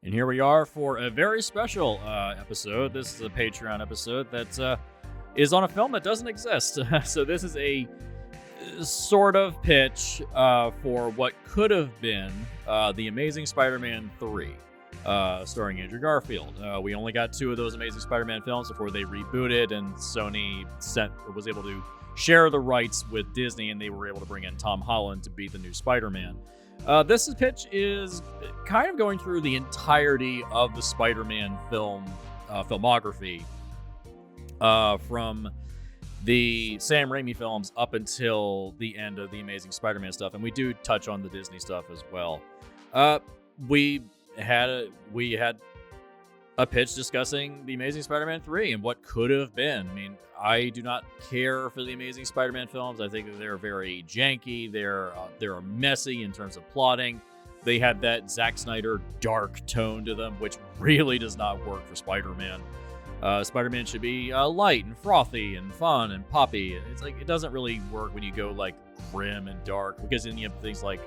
And here we are for a very special episode. This is a Patreon episode that is on a film that doesn't exist. So this is a sort of pitch for what could have been The Amazing Spider-Man 3, starring Andrew Garfield. We only got 2 of those Amazing Spider-Man films before they rebooted, and Sony was able to share the rights with Disney, and they were able to bring in Tom Holland to be the new Spider-Man. This pitch is kind of going through the entirety of the Spider-Man filmography, from the Sam Raimi films up until the end of the Amazing Spider-Man stuff, and we do touch on the Disney stuff as well. We had a pitch discussing the Amazing Spider-Man 3 and what could have been. I mean, I do not care for the Amazing Spider-Man films. I think that they're very janky. They're messy in terms of plotting. They had that Zack Snyder dark tone to them, which really does not work for Spider-Man. Spider-Man should be light and frothy and fun and poppy. It's like it doesn't really work when you go like grim and dark, because then you have things like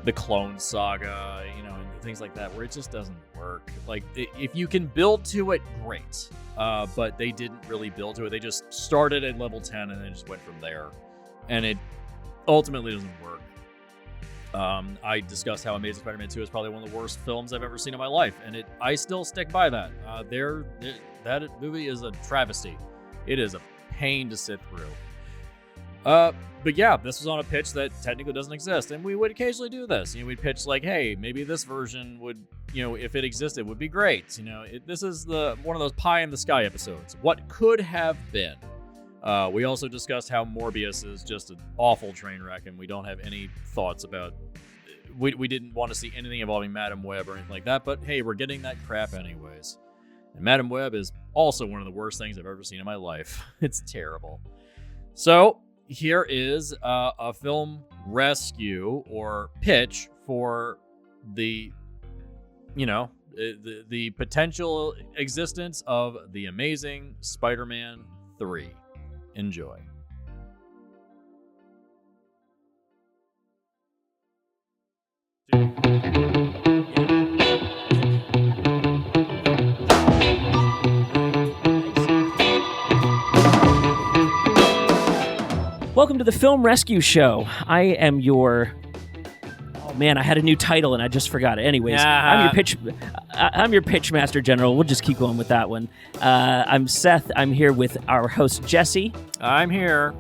the Clone Saga, and things like that, where it just doesn't work. Like, if you can build to it, great. But they didn't really build to it. They just started at level 10 and then just went from there. And it ultimately doesn't work. I discussed how Amazing Spider-Man 2 is probably one of the worst films I've ever seen in my life, and I still stick by that. That movie is a travesty. It is a pain to sit through. But yeah, this was on a pitch that technically doesn't exist, and we would occasionally do this. We'd pitch like, hey, maybe this version would, if it existed, would be great. This is one of those pie in the sky episodes. What could have been? We also discussed how Morbius is just an awful train wreck, and we don't have any thoughts about. We didn't want to see anything involving Madam Web or anything like that, but hey, we're getting that crap anyways. And Madam Web is also one of the worst things I've ever seen in my life. It's terrible. So here is a film rescue or pitch for the potential existence of The Amazing Spider-Man 3. Enjoy. Welcome to the Film Rescue Show. I am your... Oh man, I had a new title and I just forgot it. Anyways, I'm your pitch master general. We'll just keep going with that one. I'm Seth. I'm here with our host Jesse. I'm here.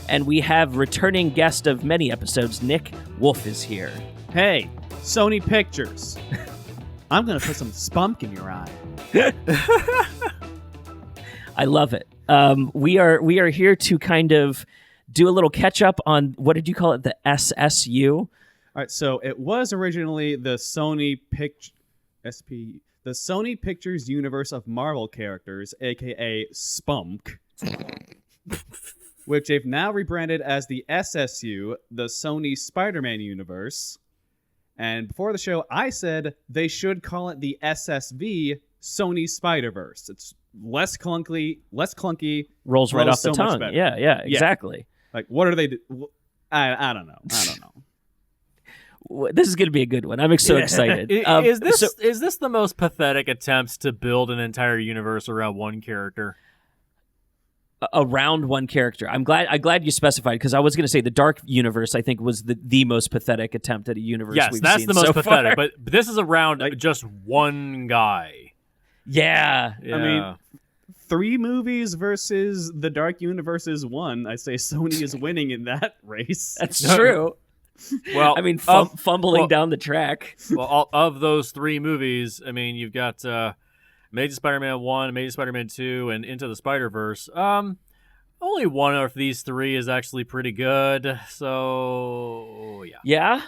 And we have returning guest of many episodes, Nick Wolf is here. Hey, Sony Pictures. I'm going to put some spunk in your eye. I love it. We are here to kind of do a little catch up on, what did you call it? The SSU? All right, so it was originally the Sony Pictures universe of Marvel characters, aka Spunk, which they've now rebranded as the SSU, the Sony Spider-Man universe. And before the show, I said they should call it the SSV, Sony Spider-Verse. It's less clunky, rolls right off the tongue. Yeah, exactly. Like, what are they I don't know. This is going to be a good one. I'm so excited. Is this the most pathetic attempts to build an entire universe around one character? Around one character. I'm glad you specified, because I was going to say the Dark Universe, I think, was the most pathetic attempt at a universe we've seen so far. Yes, that's the most pathetic, but this is around just one guy. Yeah. I mean, 3 movies versus the Dark Universe's 1. I say Sony is winning in that race. That's true. Well, I mean, fumbling down the track. Well, of those 3 movies, I mean, you've got Amazing Spider-Man 1, Amazing Spider-Man 2, and Into the Spider-Verse. Only one of these 3 is actually pretty good. So, yeah.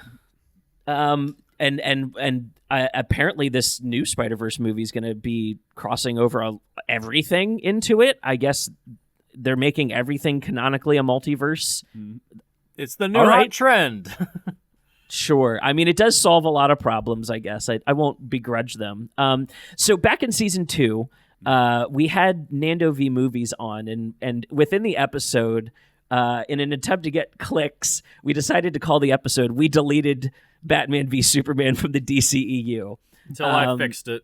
Yeah. And apparently this new Spider-Verse movie is going to be crossing over everything into it. I guess they're making everything canonically a multiverse. It's the new hot trend. Sure. I mean, it does solve a lot of problems, I guess. I won't begrudge them. So back in season 2, we had Nando V Movies on, and within the episode, in an attempt to get clicks, we decided to call the episode "We Deleted Batman v Superman from the DCEU." Until I fixed it.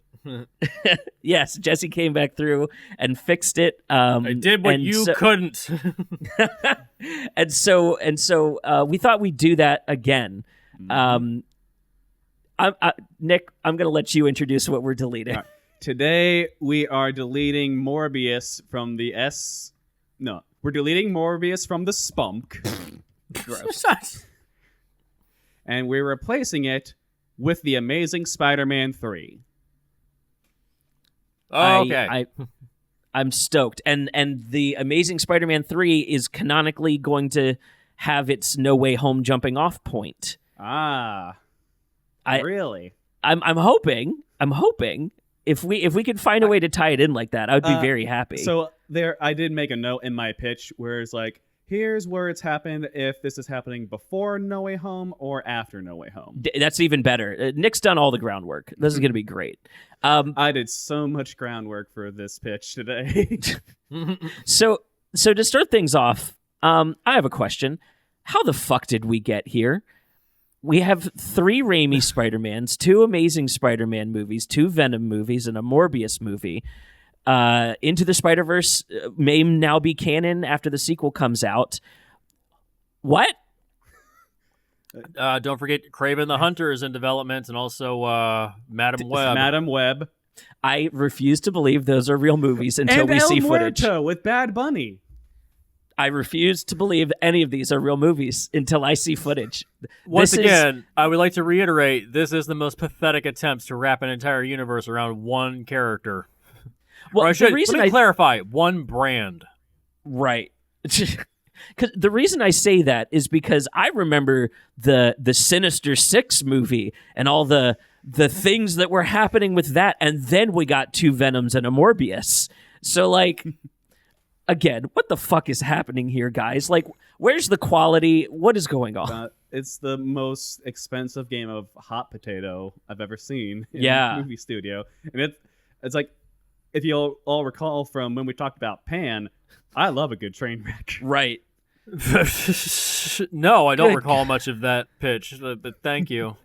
Yes, Jesse came back through and fixed it. I did what you couldn't. and so we thought we'd do that again. Nick, I'm going to let you introduce what we're deleting. Right. Today we are deleting Morbius from the we're deleting Morbius from the Spunk. Gross. And we're replacing it with the Amazing Spider-Man 3. Oh, okay. I'm stoked. And the Amazing Spider-Man 3 is canonically going to have its No Way Home jumping off point. Really? I'm hoping if we could find a way to tie it in like that, I would be very happy. So I did make a note in my pitch where it's like, here's where it's happened if this is happening before No Way Home or after No Way Home. That's even better. Nick's done all the groundwork. This is going to be great. I did so much groundwork for this pitch today. So to start things off, I have a question. How the fuck did we get here? We have 3 Raimi Spider-Mans, 2 Amazing Spider-Man movies, 2 Venom movies, and a Morbius movie. Into the Spider-Verse may now be canon after the sequel comes out. What? Don't forget Kraven the Hunter is in development, and also Madam Web. Madam Web. I refuse to believe those are real movies until we see footage. And El Muerto with Bad Bunny. I refuse to believe any of these are real movies until I see footage. Once again, I would like to reiterate, this is the most pathetic attempt to wrap an entire universe around one character. Well, let me clarify, one brand. Right. Because the reason I say that is because I remember the Sinister Six movie and all the things that were happening with that, and then we got 2 Venoms and a Morbius. So, like, again, what the fuck is happening here, guys? Like, where's the quality? What is going on? It's the most expensive game of hot potato I've ever seen in a movie studio. And it's like, if you'll all recall from when we talked about Pan, I love a good train wreck. Right. No, I don't recall much of that pitch, but thank you.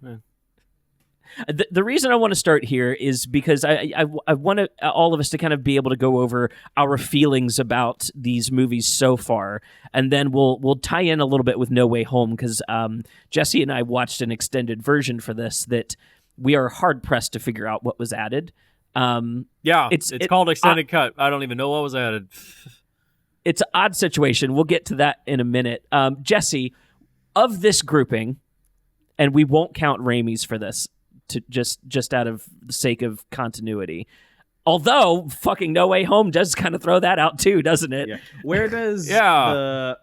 The reason I want to start here is because I want all of us to kind of be able to go over our feelings about these movies so far, and then we'll tie in a little bit with No Way Home, because Jesse and I watched an extended version for this that we are hard pressed to figure out what was added. It's called extended cut. I don't even know what was added. It's an odd situation. We'll get to that in a minute. Jesse, of this grouping, and we won't count Raimi's for this, to just out of the sake of continuity. Although fucking No Way Home does kind of throw that out too, doesn't it? Yeah. Where does the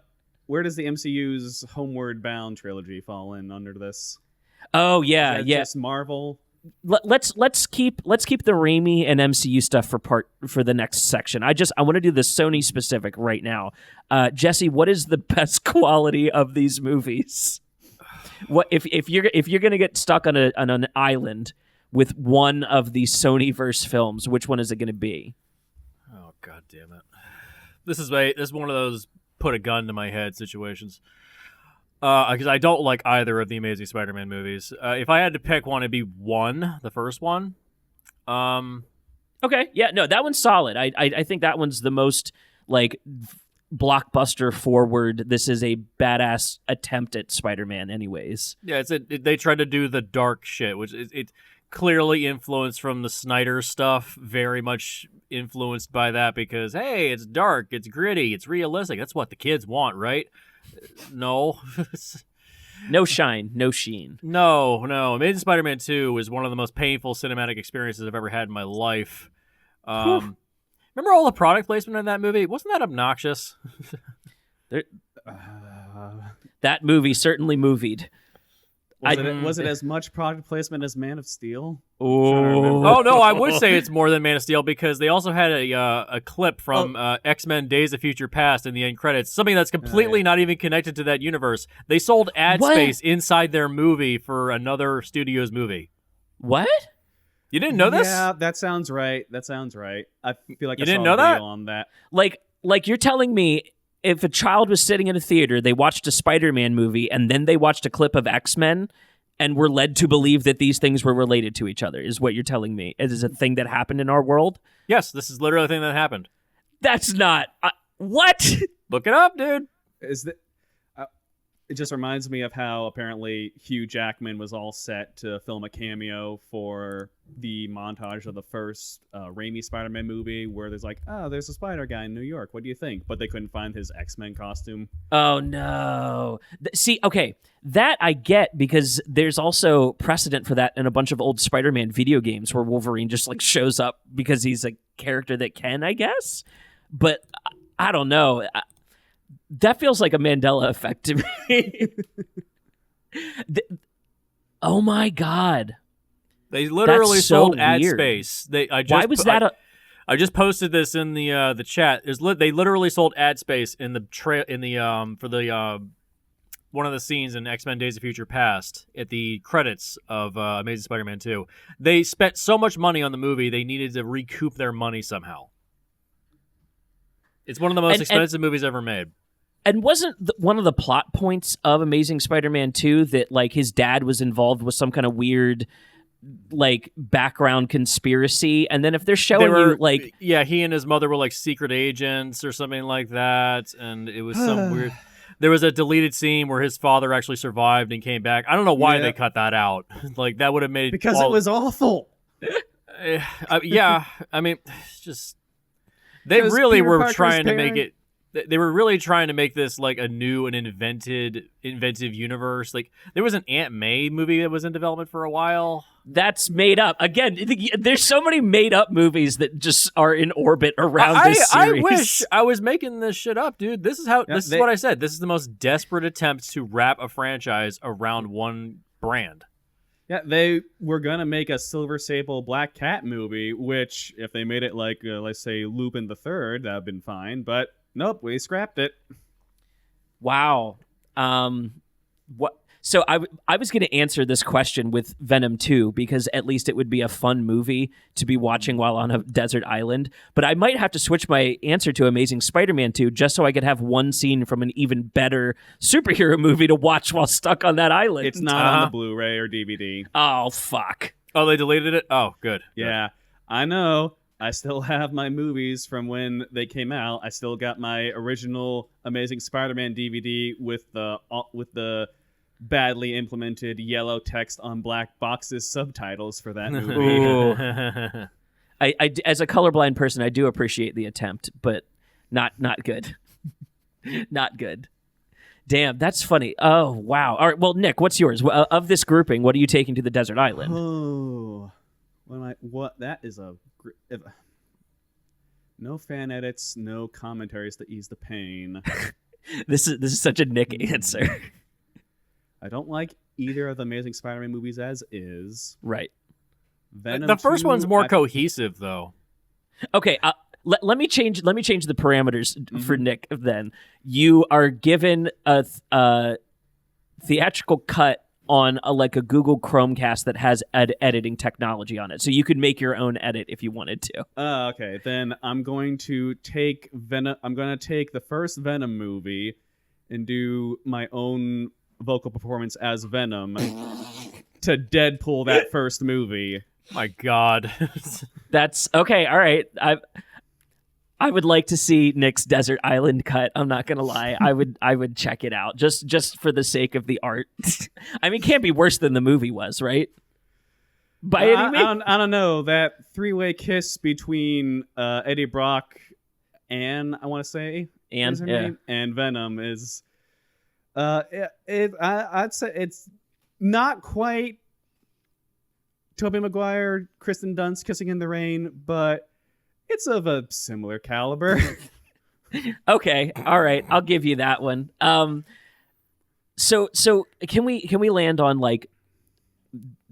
MCU's Homeward Bound trilogy fall in under this? Oh yeah, is that just Marvel? Let's keep the Raimi and MCU stuff for the next section. I want to do the Sony specific right now. Jesse, what is the best quality of these movies? What if you're gonna get stuck on an island with one of these Sony-verse films? Which one is it gonna be? Oh, god damn it! This is one of those put a gun to my head situations. Because I don't like either of the Amazing Spider-Man movies. If I had to pick one, it'd be the first one. Okay, yeah, no, that one's solid. I think that one's the most like blockbuster forward. This is a badass attempt at Spider-Man, anyways. Yeah, they tried to do the dark shit, which it clearly influenced from the Snyder stuff. Very much influenced by that because hey, it's dark, it's gritty, it's realistic. That's what the kids want, right? No. No shine, no sheen. No. Amazing Spider-Man 2 was one of the most painful cinematic experiences I've ever had in my life. Remember all the product placement in that movie? Wasn't that obnoxious? That movie certainly movied. Was it as much product placement as Man of Steel? Oh no, I would say it's more than Man of Steel because they also had a clip from X-Men: Days of Future Past in the end credits, something that's completely not even connected to that universe. They sold ad space inside their movie for another studio's movie. What? You didn't know this? Yeah, that sounds right. I feel like you I didn't saw know a that? deal on that. Like you're telling me if a child was sitting in a theater, they watched a Spider-Man movie, and then they watched a clip of X-Men and were led to believe that these things were related to each other, is what you're telling me. It is a thing that happened in our world? Yes, this is literally a thing that happened. That's not... what? Look it up, dude. Is that? It just reminds me of how apparently Hugh Jackman was all set to film a cameo for the montage of the first Raimi Spider-Man movie, where there's like, oh, there's a spider guy in New York. What do you think? But they couldn't find his X-Men costume. Oh, no. See, okay, that I get, because there's also precedent for that in a bunch of old Spider-Man video games where Wolverine just like shows up because he's a character that can, I guess. But I don't know. That feels like a Mandela effect to me. Oh my God. They literally That's so sold ad weird. space. Why was that I just posted this in the chat. They literally sold ad space in the for the one of the scenes in X-Men Days of Future Past at the credits of Amazing Spider-Man 2. They spent so much money on the movie, they needed to recoup their money somehow. It's one of the most expensive movies ever made. And wasn't one of the plot points of Amazing Spider-Man 2 that like his dad was involved with some kind of weird like background conspiracy? And then if they're showing you like... Yeah, he and his mother were like secret agents or something like that. And it was some weird... There was a deleted scene where his father actually survived and came back. I don't know why they cut that out. Like that would have made... Because it was awful. Yeah, I mean, it's just... They really were trying to make it... They were really trying to make this like a new and inventive universe. Like there was an Aunt May movie that was in development for a while. That's made up. Again, there's so many made up movies that just are in orbit around this series. I wish I was making this shit up, dude. This is what I said. This is the most desperate attempt to wrap a franchise around one brand. Yeah, they were going to make a Silver Sable Black Cat movie, which if they made it like, let's say, Lupin the Third, that would have been fine. But nope, we scrapped it. Wow. What? So I was going to answer this question with Venom 2 because at least it would be a fun movie to be watching while on a desert island. But I might have to switch my answer to Amazing Spider-Man 2 just so I could have one scene from an even better superhero movie to watch while stuck on that island. It's not on the Blu-ray or DVD. Oh, fuck. Oh, they deleted it? Oh, good. Yeah, I know. I still have my movies from when they came out. I still got my original Amazing Spider-Man DVD with the badly implemented yellow text on black boxes subtitles for that movie. I as a colorblind person, I do appreciate the attempt, but not good. Not good. Damn, that's funny. Oh, wow. All right, well, Nick, what's yours? Of this grouping, what are you taking to the desert island? Oh, that is a... No fan edits, no commentaries to ease the pain. This is such a Nick answer. I don't like either of the Amazing Spider-Man movies as is. Right. Venom the first 2, one's more cohesive, though. Okay, let me change the parameters for Nick. Then you are given a theatrical cut on a Google Chromecast that has editing technology on it, so you could make your own edit if you wanted to. Okay, then I'm going to take Venom. I'm going to take the first Venom movie and do my own vocal performance as Venom to Deadpool that first movie. My God. That's okay. All right. I would like to see Nick's Desert Island cut. I'm not gonna lie. I would check it out just for the sake of the art. I mean, it can't be worse than the movie was, right? By any means. I don't know. That three-way kiss between Eddie Brock and I want to say name? And Venom is. I'd say it's not quite Tobey Maguire, Kristen Dunst kissing in the rain, but it's of a similar caliber. Okay, all right, I'll give you that one. So can we land on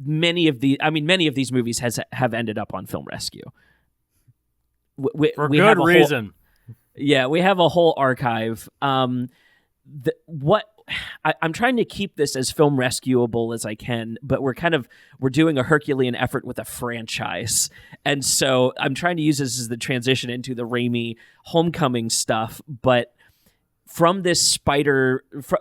many of these movies have ended up on Film Rescue. For good reason. Yeah, we have a whole archive. I'm trying to keep this as film rescuable as I can, but we're doing a Herculean effort with a franchise. And so I'm trying to use this as the transition into the Raimi Homecoming stuff. But from this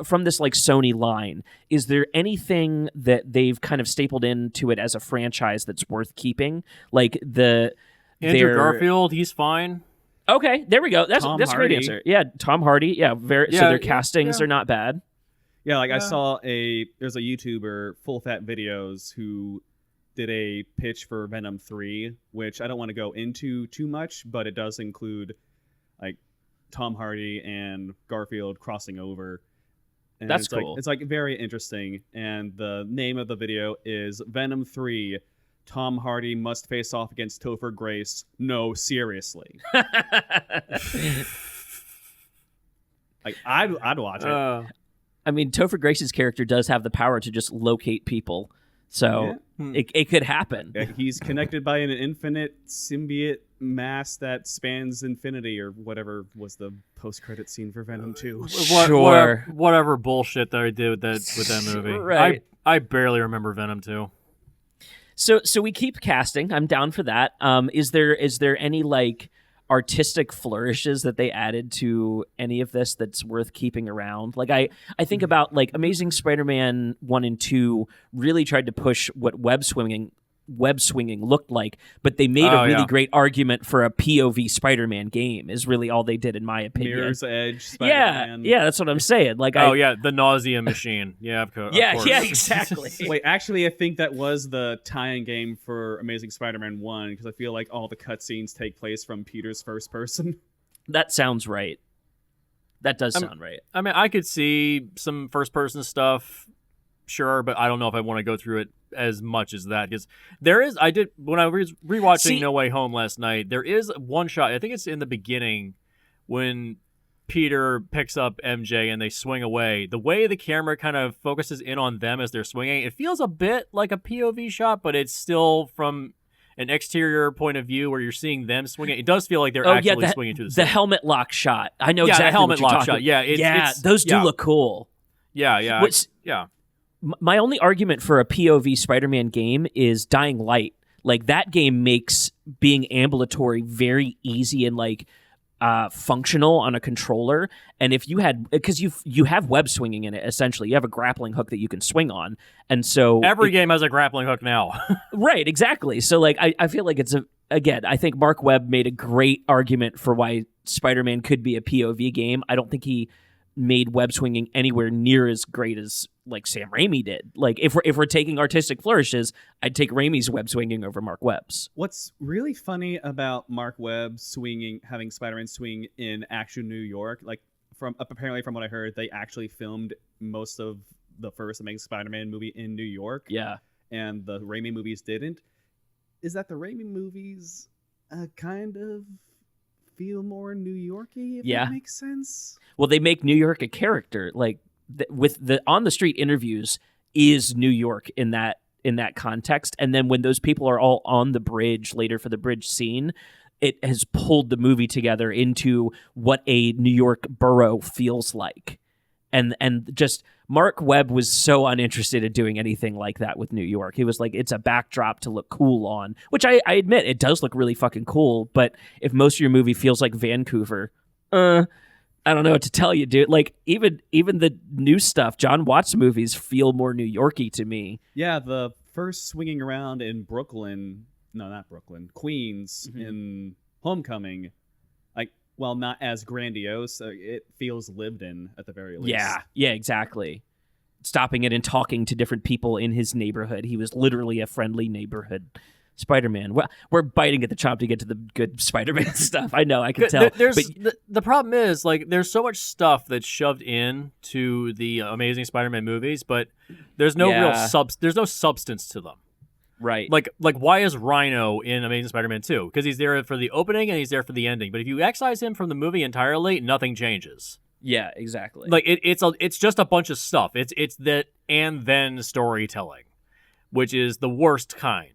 from this like Sony line, is there anything that they've kind of stapled into it as a franchise that's worth keeping? Like Andrew Garfield, he's fine. Okay, there we go. That's a great Hardy. answer. Yeah, Tom Hardy. Yeah, so their castings are not bad. Yeah, like I saw there's a YouTuber, Full Fat Videos, who did a pitch for Venom 3, which I don't want to go into too much, but it does include like Tom Hardy and Garfield crossing over. And That's it's cool. It's like very interesting. And the name of the video is Venom 3. Tom Hardy must face off against Topher Grace. No, seriously. Like I'd watch it. I mean, Topher Grace's character does have the power to just locate people, so it could happen. Yeah, he's connected by an infinite symbiote mass that spans infinity, or whatever was the post-credit scene for Venom 2. Sure. Whatever bullshit that I did with that movie. Right. I barely remember Venom 2. So we keep casting. I'm down for that. Is there any like artistic flourishes that they added to any of this that's worth keeping around? Like I think about like Amazing Spider-Man 1 and 2 really tried to push what web swinging looked like, but they made a really great argument for a POV Spider-Man game is really all they did, in my opinion. Mirror's Edge, Spider-Man. Yeah, that's what I'm saying. Like, the nausea machine. Yeah, of course. Yeah, exactly. Wait, actually, I think that was the tie-in game for Amazing Spider-Man 1, because I feel like all the cutscenes take place from Peter's first person. That sounds right. That does sound right. I mean, I could see some first-person stuff, sure, but I don't know if I want to go through it as much as that, because when I was rewatching No Way Home last night, there is one shot, I think it's in the beginning, when Peter picks up MJ and they swing away. The way the camera kind of focuses in on them as they're swinging, it feels a bit like a POV shot, but it's still from an exterior point of view where you're seeing them swinging. It does feel like they're actually swinging to the side. The helmet lock shot. I know exactly the helmet what you're lock shot. Yeah, those do look cool. Yeah. Yeah. My only argument for a POV Spider-Man game is Dying Light. Like, that game makes being ambulatory very easy and like functional on a controller. And if you had, because you have web swinging in it, essentially, you have a grappling hook that you can swing on, and so every game has a grappling hook now. Right, exactly. So like, I feel like I think Mark Webb made a great argument for why Spider-Man could be a POV game. I don't think he made web swinging anywhere near as great as like Sam Raimi did. Like, if we're taking artistic flourishes, I'd take Raimi's web swinging over Mark Webb's. What's really funny about Mark Webb having Spider-Man swing in actual New York, like apparently from what I heard, they actually filmed most of the first Amazing Spider-Man movie in New York. Yeah. And the Raimi movies didn't. Is that the Raimi movies kind of feel more New Yorky, if that makes sense? Well, they make New York a character. Like, with the on the street interviews is New York in that context, and then when those people are all on the bridge later for the bridge scene, it has pulled the movie together into what a New York borough feels like. And just Mark Webb was so uninterested in doing anything like that with New York. He was like, it's a backdrop to look cool on, which I admit, it does look really fucking cool. But if most of your movie feels like Vancouver, I don't know what to tell you, dude. Like, even the new stuff, John Watts movies feel more New Yorky to me. Yeah, the first swinging around in Queens in Homecoming, like, while not as grandiose, it feels lived in at the very least. Yeah, exactly. Stopping it and talking to different people in his neighborhood. He was literally a friendly neighborhood Spider-Man. Well, we're biting at the chop to get to the good Spider-Man stuff. I know, I can tell. The problem is, like, there's so much stuff that's shoved in to the Amazing Spider-Man movies, but there's no there's no substance to them. Right. Like why is Rhino in Amazing Spider-Man 2? Because he's there for the opening and he's there for the ending. But if you excise him from the movie entirely, nothing changes. Yeah, exactly. Like, it's just a bunch of stuff. It's that and then storytelling, which is the worst kind.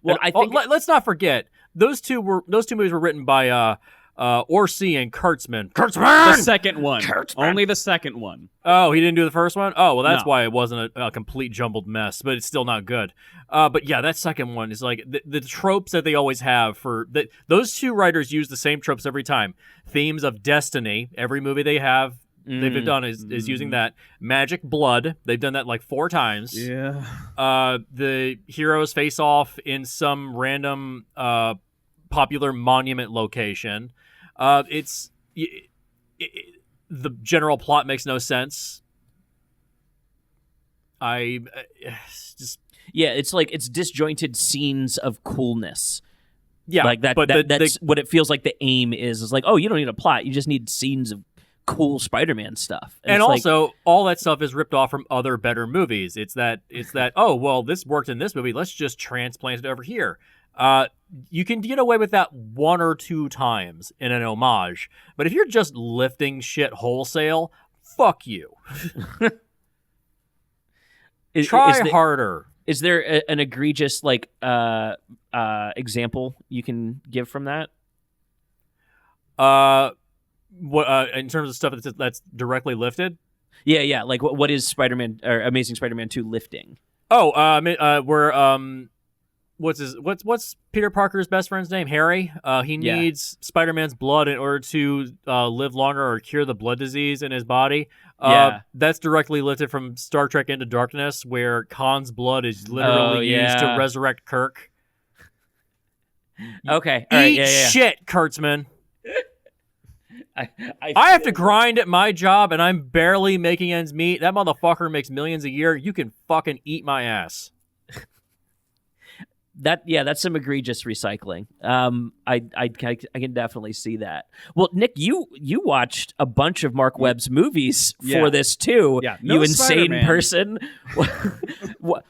Well, I think let's not forget those two movies were written by Orsi and Kurtzman. The second one. Only the second one. Oh, he didn't do the first one? Oh, well, that's No. why it wasn't a complete jumbled mess, but it's still not good. But yeah, that second one is like the tropes that they always have those two writers use the same tropes every time. Themes of destiny. Every movie they have they've done is using that. Magic blood. They've done that like 4 times. Yeah. The heroes face off in some random popular monument location. The general plot makes no sense. It's like it's disjointed scenes of coolness. Yeah, like that. But that's what it feels like. The aim is like, oh, you don't need a plot. You just need scenes of cool Spider-Man stuff. And also, all that stuff is ripped off from other better movies. It's that. Oh, well, this worked in this movie. Let's just transplant it over here. You can get away with that 1 or 2 times in an homage. But if you're just lifting shit wholesale, fuck you. Try harder. Is there an egregious example you can give from that? What in terms of stuff that's directly lifted? Yeah. Like what is Spider-Man or Amazing Spider-Man 2 lifting? Oh, what's Peter Parker's best friend's name? Harry. He needs Spider-Man's blood in order to live longer or cure the blood disease in his body. That's directly lifted from Star Trek Into Darkness, where Khan's blood is literally used to resurrect Kirk. Okay. All right. Shit, Kurtzman. I have to grind at my job, and I'm barely making ends meet. That motherfucker makes millions a year. You can fucking eat my ass. That's some egregious recycling. I can definitely see that. Well, Nick, you watched a bunch of Mark Webb's movies for this too. Yeah, no you insane Spider-Man. person. what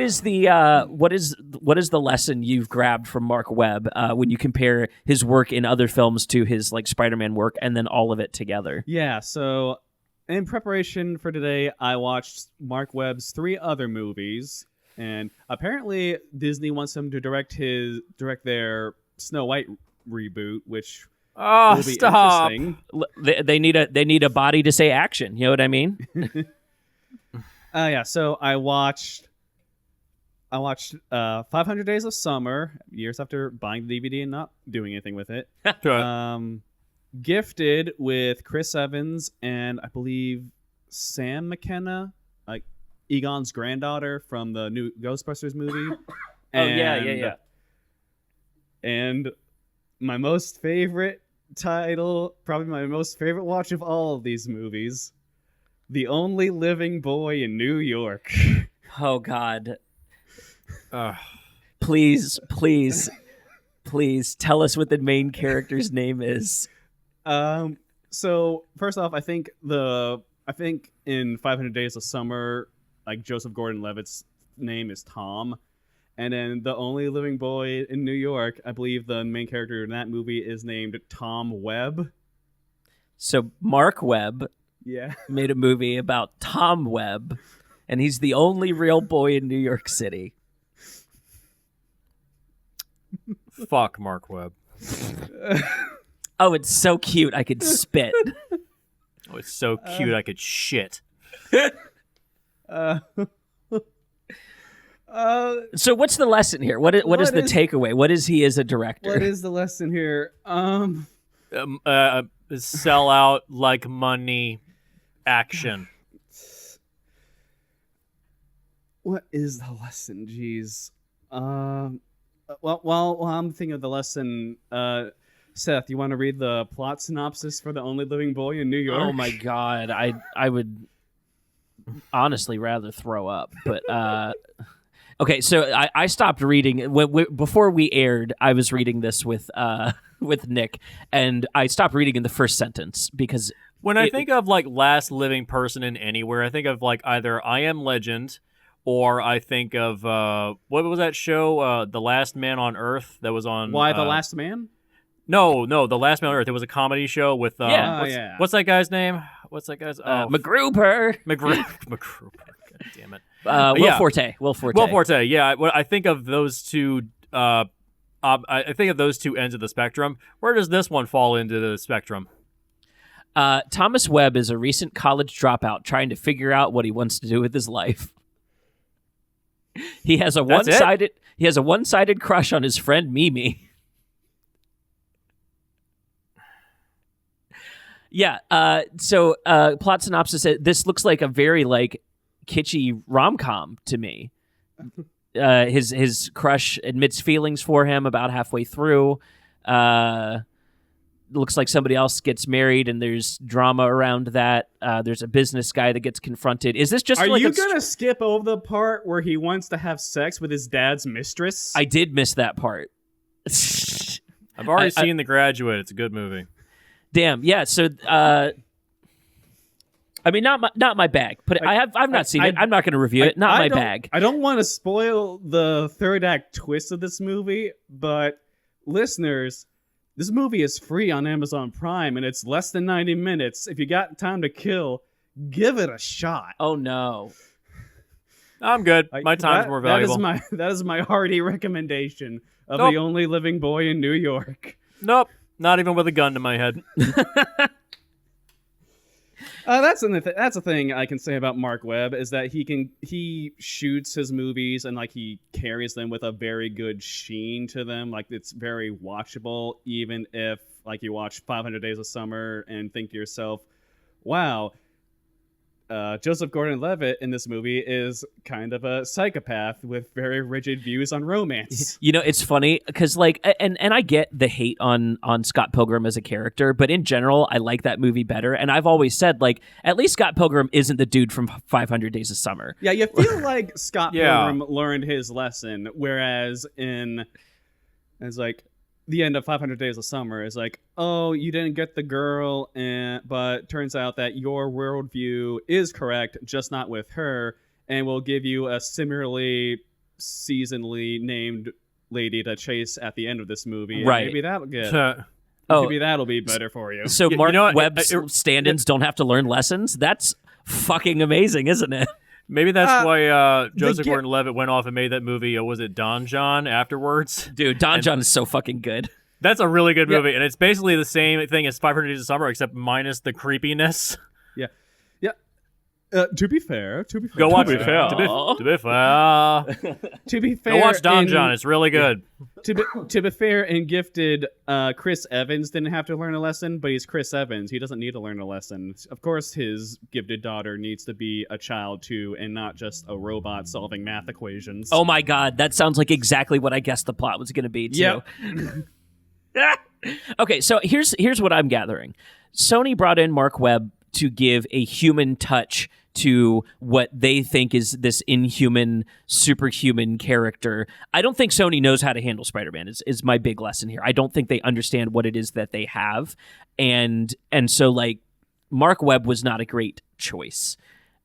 is the lesson you've grabbed from Mark Webb when you compare his work in other films to his like Spider-Man work and then all of it together? Yeah. So, in preparation for today, I watched Mark Webb's 3 other movies. And apparently Disney wants him to direct their Snow White reboot, which will be interesting. They need a body to say action. You know what I mean? Yeah. So I watched 500 Days of Summer years after buying the DVD and not doing anything with it. Gifted with Chris Evans and I believe Sam McKenna, like Egon's granddaughter from the new Ghostbusters movie. Yeah. And my most favorite title, probably my most favorite watch of all of these movies, The Only Living Boy in New York. Oh, God. Please tell us what the main character's name is. So first off, I think in 500 Days of Summer, like Joseph Gordon-Levitt's name is Tom, and then The Only Living Boy in New York, I believe the main character in that movie is named Tom Webb. So Mark Webb made a movie about Tom Webb, and he's the only real boy in New York City. Fuck Mark Webb. Oh, it's so cute I could spit. Oh, it's so cute I could shit. So what's the lesson here? What is the takeaway? What is he as a director? What is the lesson here? Sell out like money action. What is the lesson? Jeez. Well, I'm thinking of the lesson. Seth, you want to read the plot synopsis for The Only Living Boy in New York? Oh my God, I would honestly rather throw up. But okay, so I stopped reading before we aired. I was reading this with Nick, and I stopped reading in the first sentence because when I think of like last living person in anywhere, I think of like either I Am Legend. Or I think of what was that show? The Last Man on Earth that was on. Why the Last Man? No, The Last Man on Earth. It was a comedy show with. What's that guy's name? MacGruber. MacGruber. God damn it. Will Forte. Will Forte. Yeah, I think of those two. I think of those two ends of the spectrum. Where does this one fall into the spectrum? Thomas Webb is a recent college dropout trying to figure out what he wants to do with his life. He has a one-sided crush on his friend Mimi. Yeah. So plot synopsis. This looks like a very like kitschy rom-com to me. His crush admits feelings for him about halfway through. Looks like somebody else gets married, and there's drama around that. There's a business guy that gets confronted. Is this just? Are like you gonna skip over the part where he wants to have sex with his dad's mistress? I did miss that part. I've already seen The Graduate. It's a good movie. Damn. Yeah. So. I mean, not my bag, but I've not seen it. I'm not going to review it. Not my bag. I don't want to spoil the third act twist of this movie, but listeners, this movie is free on Amazon Prime, and it's less than 90 minutes. If you got time to kill, give it a shot. Oh no, I'm good. My time's more valuable. That is my hearty recommendation of Nope. the only living boy in New York. Nope, not even with a gun to my head. That's a thing I can say about Mark Webb is that he shoots his movies and like he carries them with a very good sheen to them. Like it's very watchable, even if like you watch 500 Days of Summer and think to yourself, "Wow, Joseph Gordon-Levitt in this movie is kind of a psychopath with very rigid views on romance." You know, it's funny because like, and I get the hate on Scott Pilgrim as a character, but in general, I like that movie better. And I've always said like, at least Scott Pilgrim isn't the dude from 500 Days of Summer. Yeah, you feel like Scott Pilgrim learned his lesson, whereas it's like the end of 500 Days of Summer is like, oh, you didn't get the girl, but turns out that your worldview is correct, just not with her, and we'll give you a similarly seasonally named lady to chase at the end of this movie. Right. Maybe that'll get. Oh, Maybe that'll be better for you. So You Mark know what? Webb's stand-ins don't have to learn lessons? That's fucking amazing, isn't it? Maybe that's why the Joseph gi- Gordon-Levitt went off and made that movie. Was it Don John afterwards? Dude, Don John is so fucking good. That's a really good movie, and it's basically the same thing as 500 Days of Summer, except minus the creepiness. Yeah. To be fair, Go watch be it. fair. To be fair, go watch Don John. It's really good. To be fair and gifted, Chris Evans didn't have to learn a lesson, but he's Chris Evans. He doesn't need to learn a lesson. Of course, his gifted daughter needs to be a child too, and not just a robot solving math equations. Oh my god, that sounds like exactly what I guessed the plot was going to be too. Yep. Okay, so here's what I'm gathering. Sony brought in Mark Webb to give a human touch to what they think is this inhuman, superhuman character. I don't think Sony knows how to handle Spider-Man is my big lesson here. I don't think they understand what it is that they have. And so like Mark Webb was not a great choice.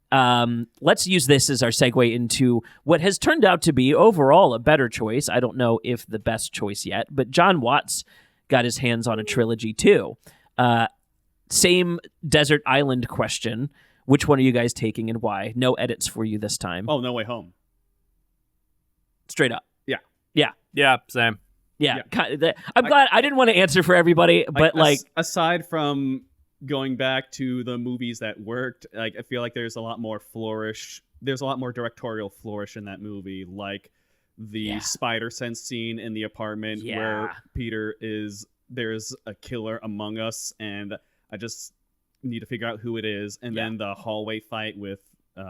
Let's use this as our segue into what has turned out to be overall a better choice. I don't know if the best choice yet, but John Watts got his hands on a trilogy too. Same desert island question. Which one are you guys taking and why? No edits for you this time. Oh, No Way Home. Straight up. Yeah, same. Yeah. I'm glad I didn't want to answer for everybody, but aside from going back to the movies that worked, like I feel like there's a lot more directorial flourish in that movie, like the spider sense scene in the apartment where there's a killer among us and I just need to figure out who it is, and then the hallway fight with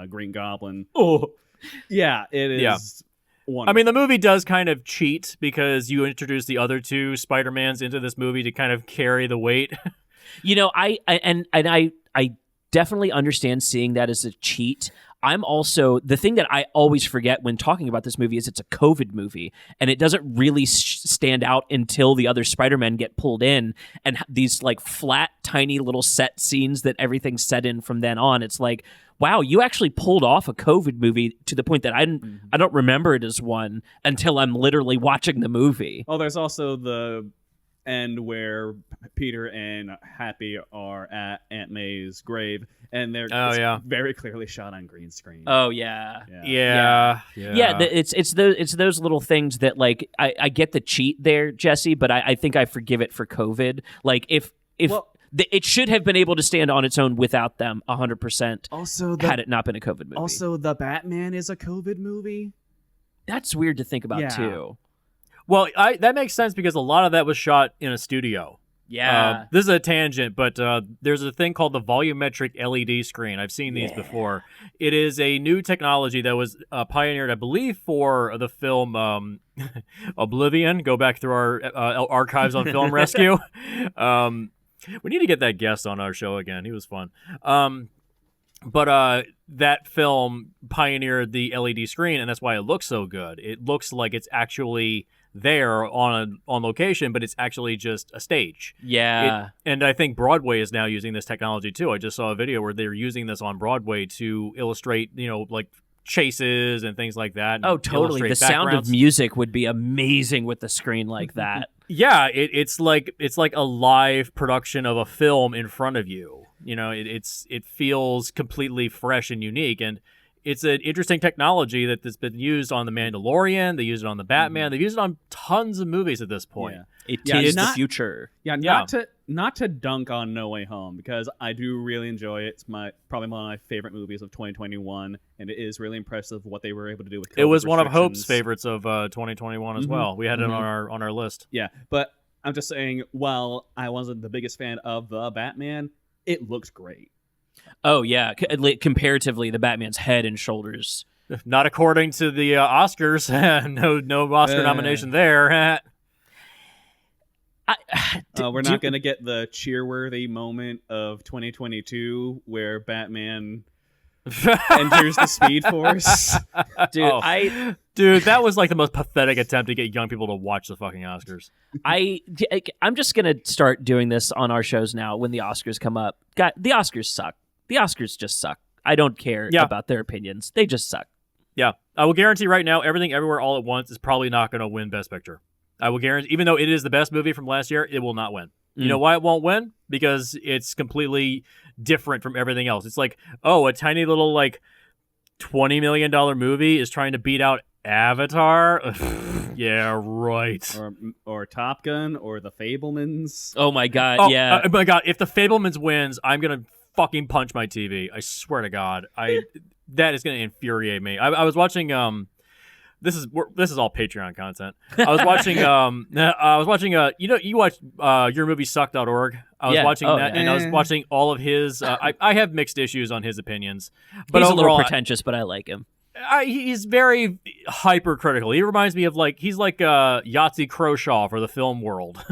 Green Goblin. oh Yeah, it is. Yeah. Wonderful. I mean, the movie does kind of cheat because you introduce the other two Spider-Mans into this movie to kind of carry the weight. You know, I definitely understand seeing that as a cheat. I'm also, the thing that I always forget when talking about this movie is it's a COVID movie, and it doesn't really stand out until the other Spider-Men get pulled in, and these like flat, tiny little set scenes that everything's set in from then on. It's like, wow, you actually pulled off a COVID movie to the point that I don't remember it as one until I'm literally watching the movie. Oh, there's also the end where Peter and Happy are at Aunt May's grave, and they're very clearly shot on green screen. Oh yeah. Yeah. It's those little things that like I get the cheat there, Jesse, but I think I forgive it for COVID. Like if it should have been able to stand on its own without them 100%. Also, had it not been a COVID movie. Also, the Batman is a COVID movie. That's weird to think about too. Well, that makes sense because a lot of that was shot in a studio. Yeah. This is a tangent, but there's a thing called the volumetric LED screen. I've seen these before. It is a new technology that was pioneered, I believe, for the film Oblivion. Go back through our archives on Film Rescue. We need to get that guest on our show again. He was fun. But that film pioneered the LED screen, and that's why it looks so good. It looks like it's actually there on location, but it's actually just a stage. Yeah. And I think Broadway is now using this technology too. I just saw a video where they're using this on Broadway to illustrate, like chases and things like that. Oh, totally. The sound of music would be amazing with the screen like that. Yeah, it's like a live production of a film in front of you. It feels completely fresh and unique, and it's an interesting technology that's been used on The Mandalorian. They use it on The Batman. They've used it on tons of movies at this point. Yeah. It is the future. Not to dunk on No Way Home, because I do really enjoy it. It's probably one of my favorite movies of 2021, and it is really impressive what they were able to do with COVID It was one of restrictions. Hope's favorites of 2021 as well. We had it on our list. Yeah, but I'm just saying, while I wasn't the biggest fan of the Batman, it looks great. Oh, yeah. Comparatively, the Batman's head and shoulders. Not according to the Oscars. no Oscar nomination there. We're not going to get the cheer-worthy moment of 2022 where Batman enters the Speed Force. Dude, that was like the most pathetic attempt to get young people to watch the fucking Oscars. I'm just going to start doing this on our shows now when the Oscars come up. God, the Oscars suck. The Oscars just suck. I don't care about their opinions. They just suck. Yeah. I will guarantee right now, Everything Everywhere All at Once is probably not going to win Best Picture. I will guarantee, even though it is the best movie from last year, it will not win. You know why it won't win? Because it's completely different from everything else. It's like, a tiny little, $20 million movie is trying to beat out Avatar? Yeah, right. Or Top Gun, or The Fabelmans. Oh my god, yeah. Oh my god, if The Fabelmans wins, I'm going to fucking punch my TV. I swear to God. That is going to infuriate me. I was watching this is all Patreon content. I was watching you watch yourmoviesuck.org. I was watching that, and I was watching all of his I have mixed issues on his opinions. But he's overall, a little pretentious, but I like him. He's very hypercritical. He reminds me of he's like Yahtzee Croshaw for the film world.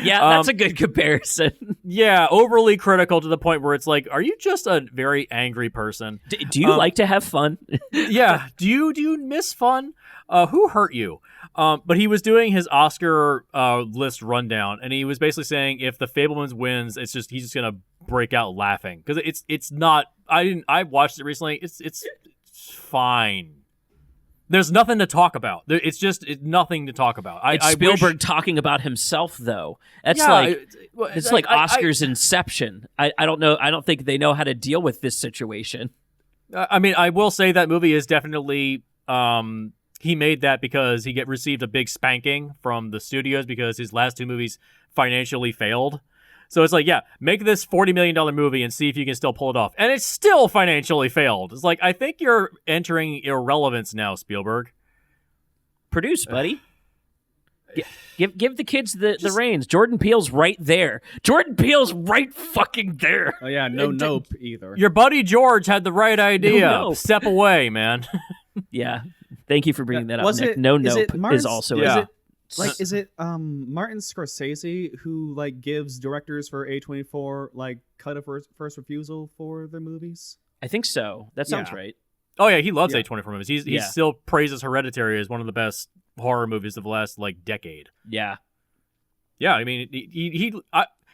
Yeah, that's a good comparison. Yeah, overly critical to the point where it's like, are you just a very angry person? Do you like to have fun? Yeah. Do you miss fun? Who hurt you? But he was doing his Oscar list rundown, and he was basically saying if The Fabelmans wins, he's just gonna break out laughing because it's not. I watched it recently. It's fine. There's nothing to talk about. It's nothing to talk about. It's Spielberg talking about himself, though. It's like Oscar's Inception. I don't know. I don't think they know how to deal with this situation. I mean, I will say that movie is definitely. He made that because he received a big spanking from the studios because his last two movies financially failed. So it's like, yeah, make this $40 million movie and see if you can still pull it off. And it's still financially failed. It's like, I think you're entering irrelevance now, Spielberg. Produce, buddy. Give the kids the reins. Jordan Peele's right there. Jordan Peele's right fucking there. Oh, yeah, no Nope either. Your buddy George had the right idea. No Nope. Step away, man. Yeah. Thank you for bringing that up, Was Nick. it- No is Nope it Martin's- is also Yeah. Is it Martin Scorsese who gives directors for A24 cut of first refusal for their movies? I think so. That sounds Yeah. right. Oh, yeah, he loves Yeah. A24 movies. He Yeah. still praises Hereditary as one of the best horror movies of the last, decade. Yeah. Yeah, I mean,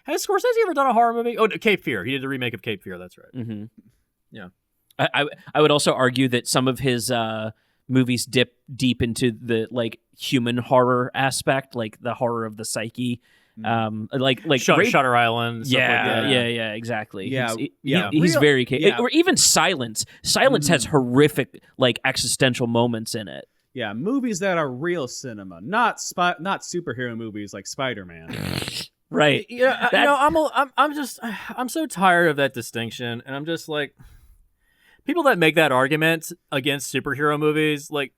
has Scorsese ever done a horror movie? Oh, Cape Fear. He did the remake of Cape Fear. That's right. Mm-hmm. Yeah. I would also argue that some of his movies dip deep into the human horror aspect, like the horror of the psyche, Shutter Island. Stuff like that. Yeah, exactly. Yeah, He's very yeah. or even Silence. Silence has horrific existential moments in it. Yeah, movies that are real cinema, not superhero movies like Spider-Man. Right. Yeah, I'm so tired of that distinction, and I'm just like, people that make that argument against superhero movies, a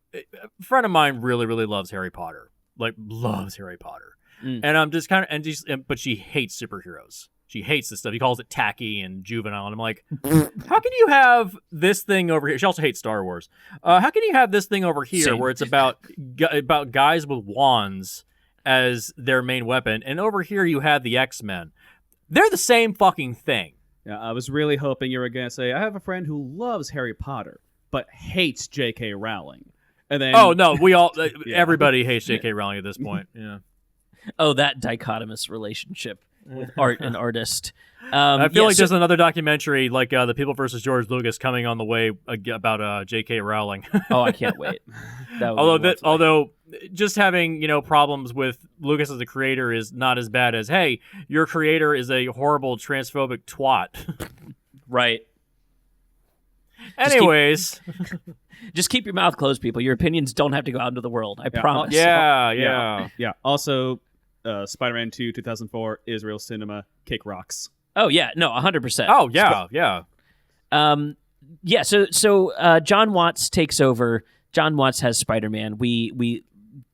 friend of mine really, really loves Harry Potter. loves Harry Potter, Mm. and I'm just kind of but she hates superheroes. She hates this stuff. He calls it tacky and juvenile. And I'm like, how can you have this thing over here? She also hates Star Wars. How can you have this thing over here Same. where it's about guys with wands as their main weapon, and over here you have the X-Men? They're the same fucking thing. Yeah, I was really hoping you were going to say, I have a friend who loves Harry Potter, but hates J.K. Rowling. And then, Oh, no, we all, everybody hates J.K. Rowling at this point. Yeah. Oh, that dichotomous relationship with art and artist. I feel like there's another documentary like The People versus George Lucas coming on the way about J.K. Rowling. Oh, I can't wait. That would be Although just having problems with Lucas as a creator is not as bad as, hey, your creator is a horrible transphobic twat. right. Anyways, Just keep your mouth closed, people. Your opinions don't have to go out into the world. I promise. yeah. Also, Spider-Man 2, 2004, Israel Cinema, kick rocks. Oh yeah, no, 100%. Oh yeah. So John Watts takes over. John Watts has Spider-Man. We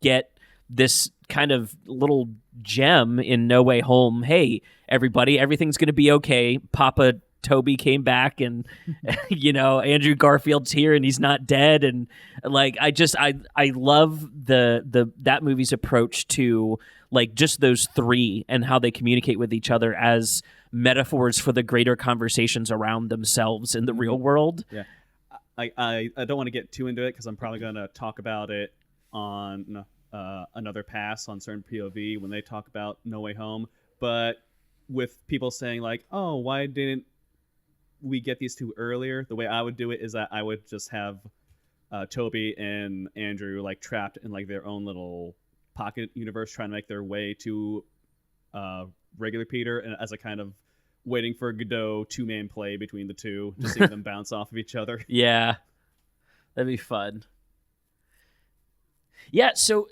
get this kind of little gem in No Way Home. Hey, everybody, everything's going to be okay. Papa Toby came back, and Andrew Garfield's here, and he's not dead. And like, I love that movie's approach to like just those three and how they communicate with each other as metaphors for the greater conversations around themselves in the real world. Yeah. I don't want to get too into it because I'm probably going to talk about it on another pass on certain POV when they talk about No Way Home. But with people saying like, oh, why didn't we get these two earlier? The way I would do it is that I would just have Toby and Andrew like trapped in like their own little pocket universe trying to make their way to regular Peter, and as a kind of waiting for a Godot two-man play between the two to see them bounce off of each other. Yeah, that'd be fun. Yeah, so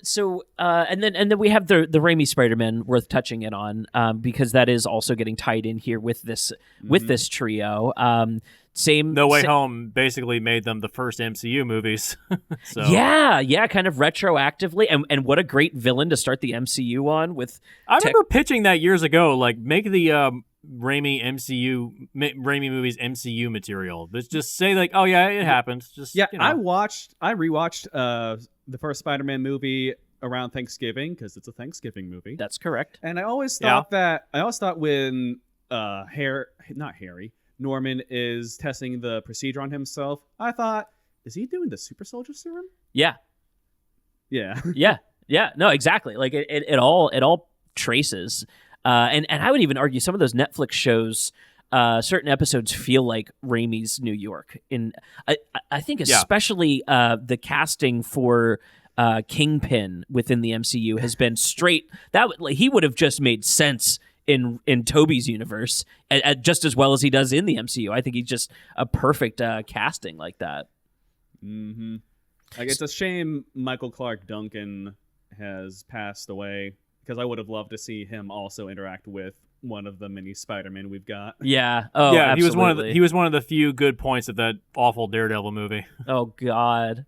and then we have the Raimi Spider-Man worth touching in on because that is also getting tied in here with this trio. No Way Home basically made them the first MCU movies. So. Yeah, kind of retroactively, and what a great villain to start the MCU on with. I remember pitching that years ago, like make the Raimi movies MCU material. But just say like, oh yeah, it happened. Just I rewatched the first Spider-Man movie around Thanksgiving because it's a Thanksgiving movie. That's correct. And I always thought when Norman is testing the procedure on himself, I thought, is he doing the super soldier serum? Yeah. Yeah. Yeah. No, exactly. Like it all traces. And I would even argue some of those Netflix shows, certain episodes feel like Raimi's New York. I think especially the casting for Kingpin within the MCU has been straight. He would have just made sense in Toby's universe just as well as he does in the MCU. I think he's just a perfect casting like that. Mm-hmm. Like, it's a shame Michael Clark Duncan has passed away because I would have loved to see him also interact with one of the mini Spider-Man we've got. Yeah. Oh, yeah. absolutely. He was one of the few good points of that awful Daredevil movie. Oh God.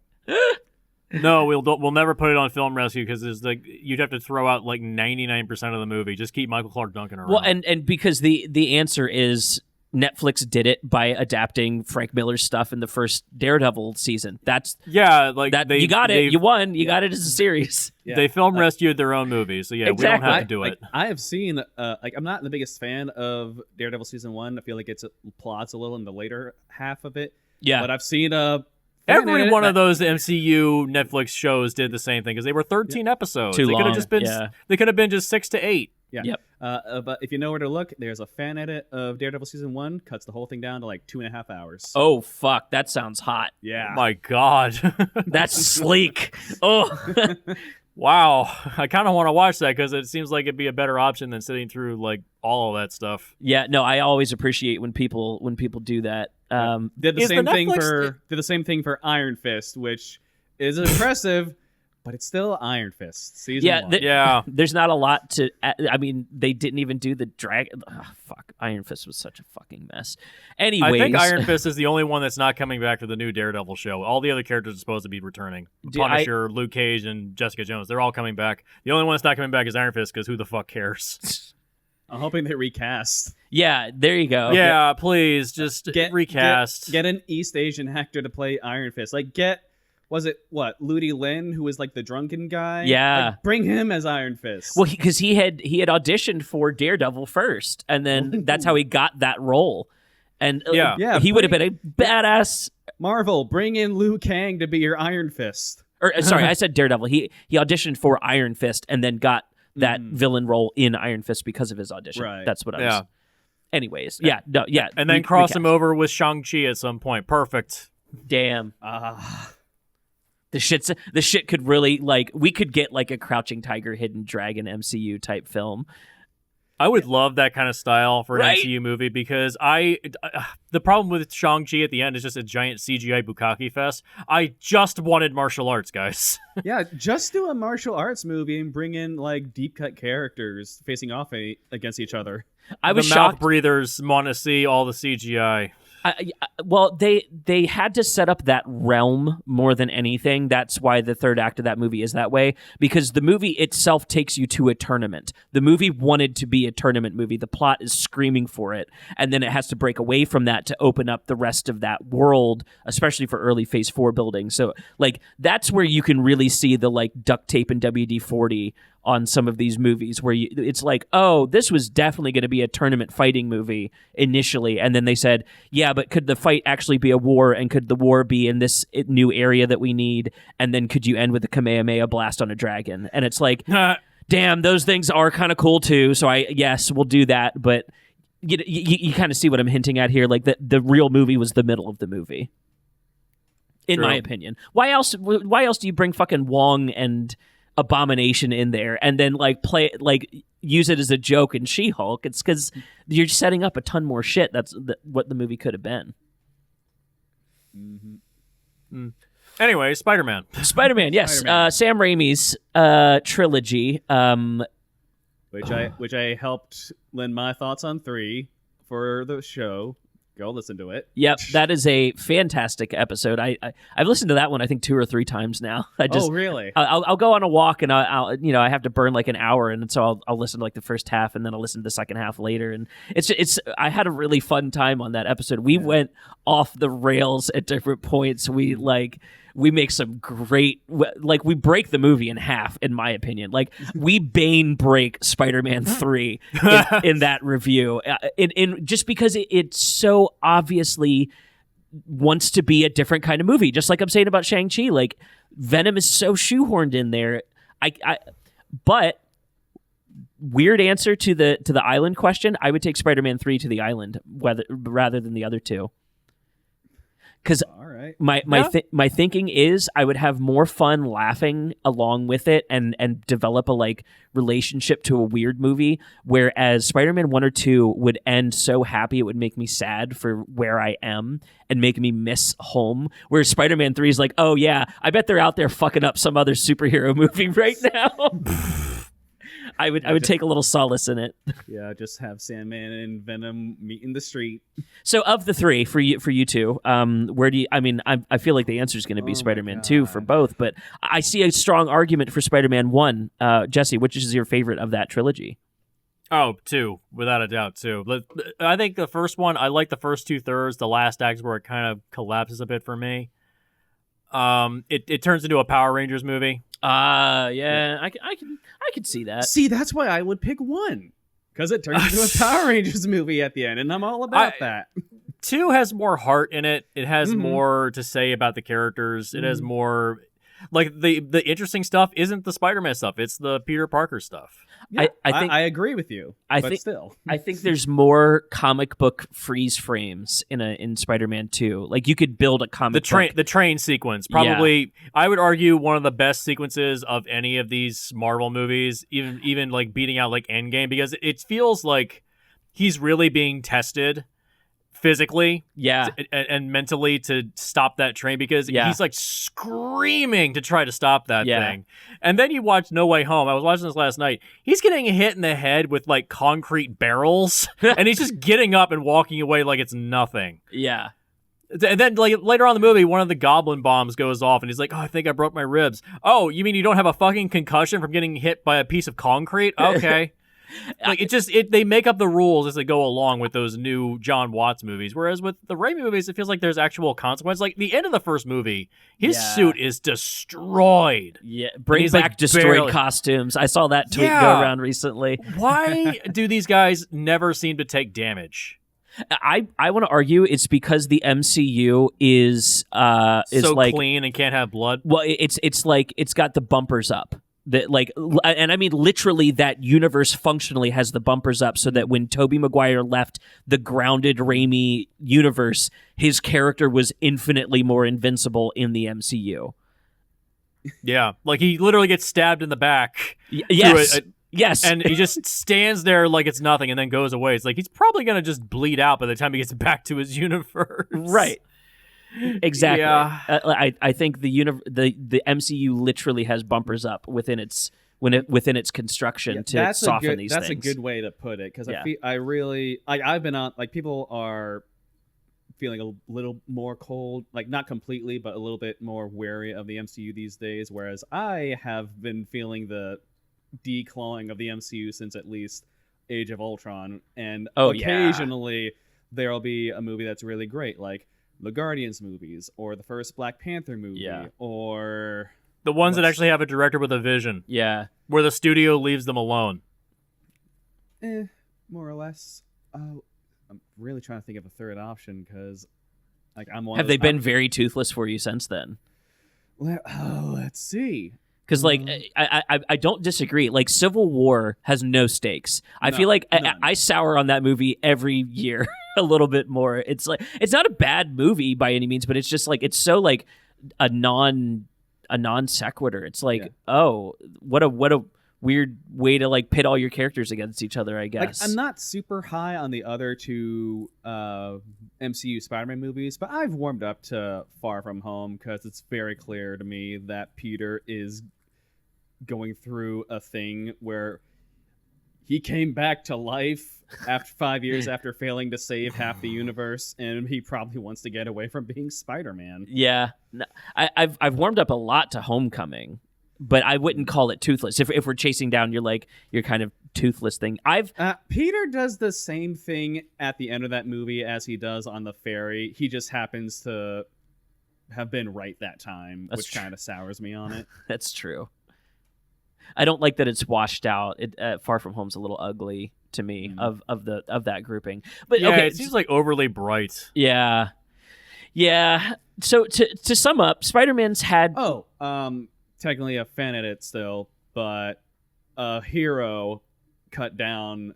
No, we'll never put it on Film Rescue because it's like you'd have to throw out like 99% of the movie. Just keep Michael Clark Duncan around. Well, and because the answer is Netflix did it by adapting Frank Miller's stuff in the first Daredevil season. That's you got it. You won. You got it as a series. Yeah. They film rescued their own movie, so yeah, exactly. we don't have to do it. I have seen I'm not the biggest fan of Daredevil season 1. I feel like it plots a little in the later half of it. Yeah, but I've seen every one of those MCU Netflix shows did the same thing because they were 13 episodes. Too they long. Could have just been. They could have been just 6 to 8. Yeah. Yep. But if you know where to look, there's a fan edit of Daredevil season 1, cuts the whole thing down to like 2.5 hours. Oh fuck, that sounds hot. Yeah. My God. That's sleek. Oh. Wow. I kind of want to watch that because it seems like it'd be a better option than sitting through like all of that stuff. Yeah. No, I always appreciate when people do that. Did the same thing for Iron Fist, which is impressive. but it's still Iron Fist season 1. Yeah. There's not a lot to. I mean, they didn't even do the dragon. Fuck, Iron Fist was such a fucking mess. Anyways, I think Iron Fist is the only one that's not coming back for the new Daredevil show. All the other characters are supposed to be returning. Punisher, Luke Cage, and Jessica Jones. They're all coming back. The only one that's not coming back is Iron Fist because who the fuck cares? I'm hoping they recast. Yeah, there you go. Yeah, please just recast. Get an East Asian actor to play Iron Fist. Like was it Ludi Lin, who was like the drunken guy? Yeah, like, bring him as Iron Fist. Well, because he had auditioned for Daredevil first, and then that's how he got that role. And he would have been a badass. Marvel, bring in Liu Kang to be your Iron Fist. Or sorry, I said Daredevil. He auditioned for Iron Fist and then got that villain role in Iron Fist because of his audition. Right. That's what I was. Anyways, and then cross him over with Shang-Chi at some point. Perfect. Damn. The shit could really, like, we could get like a Crouching Tiger, Hidden Dragon MCU type film. I would love that kind of style for an MCU movie because the problem with Shang-Chi at the end is just a giant CGI bukkake fest. I just wanted martial arts, guys. Yeah, just do a martial arts movie and bring in like deep cut characters facing off against each other. I was the shocked. Mouth breathers want to see all the CGI. Well, they had to set up that realm more than anything. That's why the third act of that movie is that way, because the movie itself takes you to a tournament. The movie wanted to be a tournament movie. The plot is screaming for it, and then it has to break away from that to open up the rest of that world, especially for early Phase 4 building. So, like, that's where you can really see the, like, duct tape and WD-40 on some of these movies where it's like, oh, this was definitely going to be a tournament fighting movie initially. And then they said, yeah, but could the fight actually be a war? And could the war be in this new area that we need? And then could you end with a Kamehameha blast on a dragon? And it's like, damn, those things are kind of cool too. So yes, we'll do that. But you kind of see what I'm hinting at here. Like the real movie was the middle of the movie. In my opinion. Why else do you bring fucking Wong and Abomination in there and then use it as a joke in She-Hulk? It's because you're setting up a ton more shit. That's what the movie could have been. Anyway, Spider-Man, yes. Sam Raimi's trilogy, which I helped lend my thoughts on 3 for the show. Go listen to it. Yep, that is a fantastic episode. I've listened to that one I think 2 or 3 times now. Oh, really? I'll go on a walk and I'll I have to burn like an hour, and so I'll listen to like the first half and then I'll listen to the second half later. And it's I had a really fun time on that episode. We went off the rails at different points. We make some great, like, we break the movie in half, in my opinion. Like, we Bane break Spider-Man 3 in that review. In just because it so obviously wants to be a different kind of movie. Just like I'm saying about Shang-Chi. Like, Venom is so shoehorned in there. But weird answer to the island question, I would take Spider-Man 3 to the island rather than the other two. Because my thinking is I would have more fun laughing along with it and develop a relationship to a weird movie, whereas Spider-Man 1 or 2 would end so happy it would make me sad for where I am and make me miss home, whereas Spider-Man 3 is like, oh yeah, I bet they're out there fucking up some other superhero movie right now. I would take a little solace in it. Yeah, just have Sandman and Venom meet in the street. So, of the 3 for you two, where do you? I mean, I feel like the answer is going to be Spider-Man 2 for both, but I see a strong argument for Spider-Man 1. Jesse, which is your favorite of that trilogy? Oh, 2, without a doubt, 2. But I think the first one, I like the first 2/3. The last act is where it kind of collapses a bit for me. It turns into a Power Rangers movie. Yeah. I could see that. See, that's why I would pick 1. Because it turns into a Power Rangers movie at the end, and I'm all about that. 2 has more heart in it. It has more to say about the characters. It has more... Like, the interesting stuff isn't the Spider-Man stuff. It's the Peter Parker stuff. Yeah, I agree with you, still. I think there's more comic book freeze frames in Spider-Man 2. Like, you could build a comic book. The train sequence, probably, I would argue, one of the best sequences of any of these Marvel movies, even like beating out like Endgame, because it feels like he's really being tested physically Yeah. and mentally to stop that train because he's like screaming to try to stop that thing. And then you watch No Way Home. I was watching this last night. He's getting hit in the head with like concrete barrels and he's just getting up and walking away like it's nothing. Yeah. And then like later on in the movie, one of the goblin bombs goes off and he's like, oh, I think I broke my ribs. Oh, you mean you don't have a fucking concussion from getting hit by a piece of concrete? Okay. Like they make up the rules as they go along with those new John Watts movies. Whereas with the Raimi movies, it feels like there's actual consequence. Like the end of the first movie, his suit is destroyed. Yeah, bring back like destroyed costumes. I saw that tweet go around recently. Why do these guys never seem to take damage? I want to argue it's because the MCU is so like clean and can't have blood. Well, it's like it's got the bumpers up. That like, and I mean literally, that universe functionally has the bumpers up, so that when Tobey Maguire left the grounded Raimi universe, his character was infinitely more invincible in the MCU. Yeah, like he literally gets stabbed in the back. Yes. Yes. And he just stands there like it's nothing and then goes away. It's like he's probably going to just bleed out by the time he gets back to his universe. Right. Exactly. Yeah. I think the MCU literally has bumpers up within its construction to soften these things. That's a good way to put it, because I've been on, like, people are feeling a little more cold, like not completely, but a little bit more wary of the MCU these days, whereas I have been feeling the declawing of the MCU since at least Age of Ultron, and occasionally there'll be a movie that's really great, like the Guardians movies or the first Black Panther movie, or the ones that actually have a director with a vision, where the studio leaves them alone. More or less. I'm really trying to think of a third option, because like have they been very toothless for you since then? Let's see. Because, like, I don't disagree. Like, Civil War has no stakes. I feel like I sour on that movie every year a little bit more. It's like, it's not a bad movie by any means, but it's just like, it's so like a non sequitur. It's like, oh, what a weird way to like pit all your characters against each other, I guess. Like, I'm not super high on the other two MCU Spider-Man movies, but I've warmed up to Far From Home because it's very clear to me that Peter is going through a thing where he came back to life after 5 years after failing to save half the universe, and he probably wants to get away from being Spider-Man. Yeah, no, I've warmed up a lot to Homecoming, but I wouldn't call it toothless. If we're chasing down your kind of toothless thing, Peter does the same thing at the end of that movie as he does on the ferry. He just happens to have been right that time, which kind of sours me on it. That's true. I don't like that it's washed out. Far From Home's a little ugly to me of that grouping. But okay, it seems like overly bright. Yeah. So to sum up, Spider-Man's had technically a fan edit still, but a hero cut down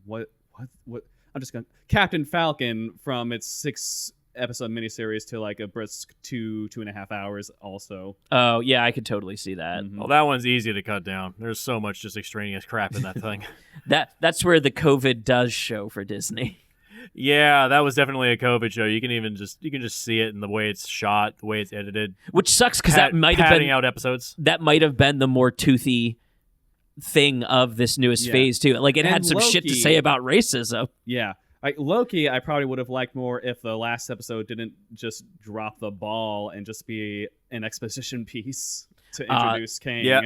what I'm just gonna Captain Falcon from its 6-episode miniseries to like a brisk 2.5 hours also. Oh yeah, I could totally see that. Mm-hmm. Well, that one's easy to cut down. There's so much just extraneous crap in that thing. That's where the COVID does show for Disney. Yeah, that was definitely a COVID show. You can just see it in the way it's shot, the way it's edited. Which sucks because that might have been out episodes. That might have been the more toothy thing of this newest phase too. Like it had some shit to say about racism. Yeah. Like Loki, I probably would have liked more if the last episode didn't just drop the ball and just be an exposition piece to introduce Kang. Yeah.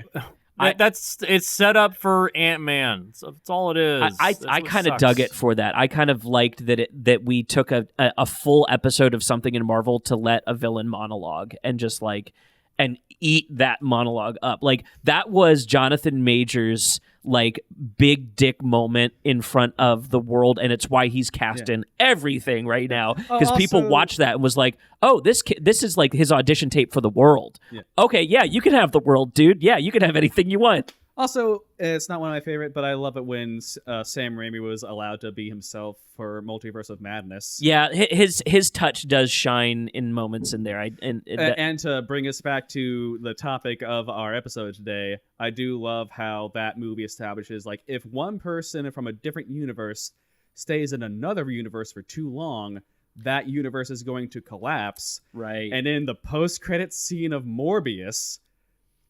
It's set up for Ant-Man. That's all it is. I kind of dug it for that. I kind of liked that we took a full episode of something in Marvel to let a villain monologue and just like and eat that monologue up. Like that was Jonathan Majors' like big dick moment in front of the world, and it's why he's cast in everything right now, because people watched that and was like, oh, this is like his audition tape for the world. Okay, yeah, you can have the world, dude. Yeah, you can have anything you want. Also, it's not one of my favorite, but I love it when Sam Raimi was allowed to be himself for Multiverse of Madness. Yeah, his touch does shine in moments in there. And to bring us back to the topic of our episode today, I do love how that movie establishes, like, if one person from a different universe stays in another universe for too long, that universe is going to collapse. Right. And in the post-credits scene of Morbius,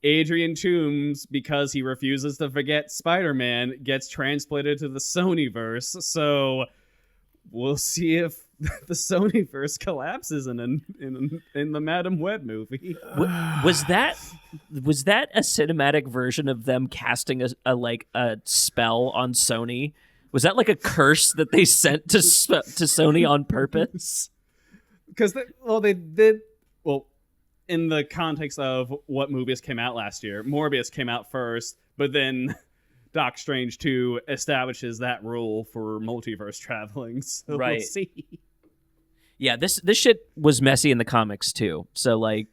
Adrian Toomes, because he refuses to forget Spider-Man, gets transplanted to the Sonyverse. So we'll see if the Sonyverse collapses in the Madam Web movie. Was that a cinematic version of them casting a spell on Sony? Was that like a curse that they sent to Sony on purpose? Because they did in the context of what movies came out last year. Morbius came out first, but then Doc Strange 2 establishes that rule for multiverse traveling. So right. We'll see. Yeah, this shit was messy in the comics too. So like,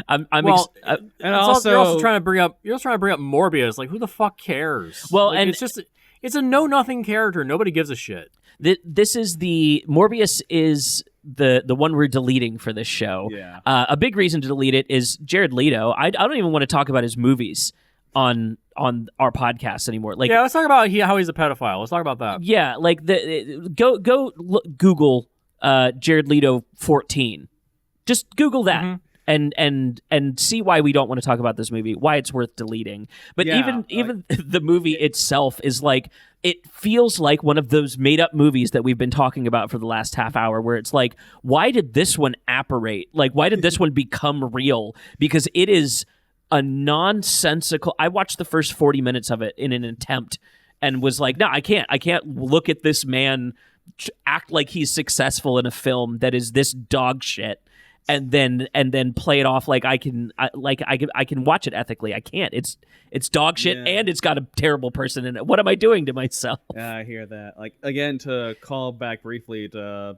and also you're also trying to bring up Morbius. Like, who the fuck cares? Well, like, and it's a know-nothing character. Nobody gives a shit. This is Morbius is the one we're deleting for this show. Yeah. A big reason to delete it is Jared Leto. I don't even want to talk about his movies on our podcast anymore. Like, yeah, let's talk about how he's a pedophile. Let's talk about that. Yeah, like go Google Jared Leto 14. Just Google that. Mm-hmm. And see why we don't want to talk about this movie, why it's worth deleting. But even the movie itself is like, it feels like one of those made up movies that we've been talking about for the last half hour, where it's like, why did this one apparate? Like, why did this one become real? Because it is a nonsensical. I watched the first 40 minutes of it in an attempt and was like, no, I can't look at this man act like he's successful in a film that is this dog shit. And then play it off like I can watch it ethically. I can't. It's dog shit, and it's got a terrible person in it. What am I doing to myself? Yeah, I hear that. Like, again, to call back briefly to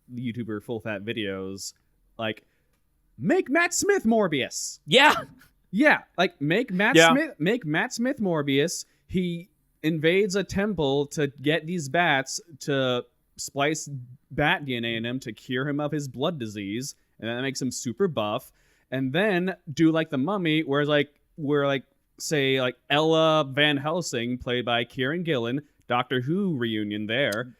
the YouTuber Full Fat Videos, like, make Matt Smith Morbius. Yeah, like make Matt Smith Morbius. He invades a temple to get these bats to splice bat DNA in him to cure him of his blood disease. And that makes him super buff. And then do like the Mummy, where say Ella Van Helsing, played by Kieran Gillen, Doctor Who reunion there.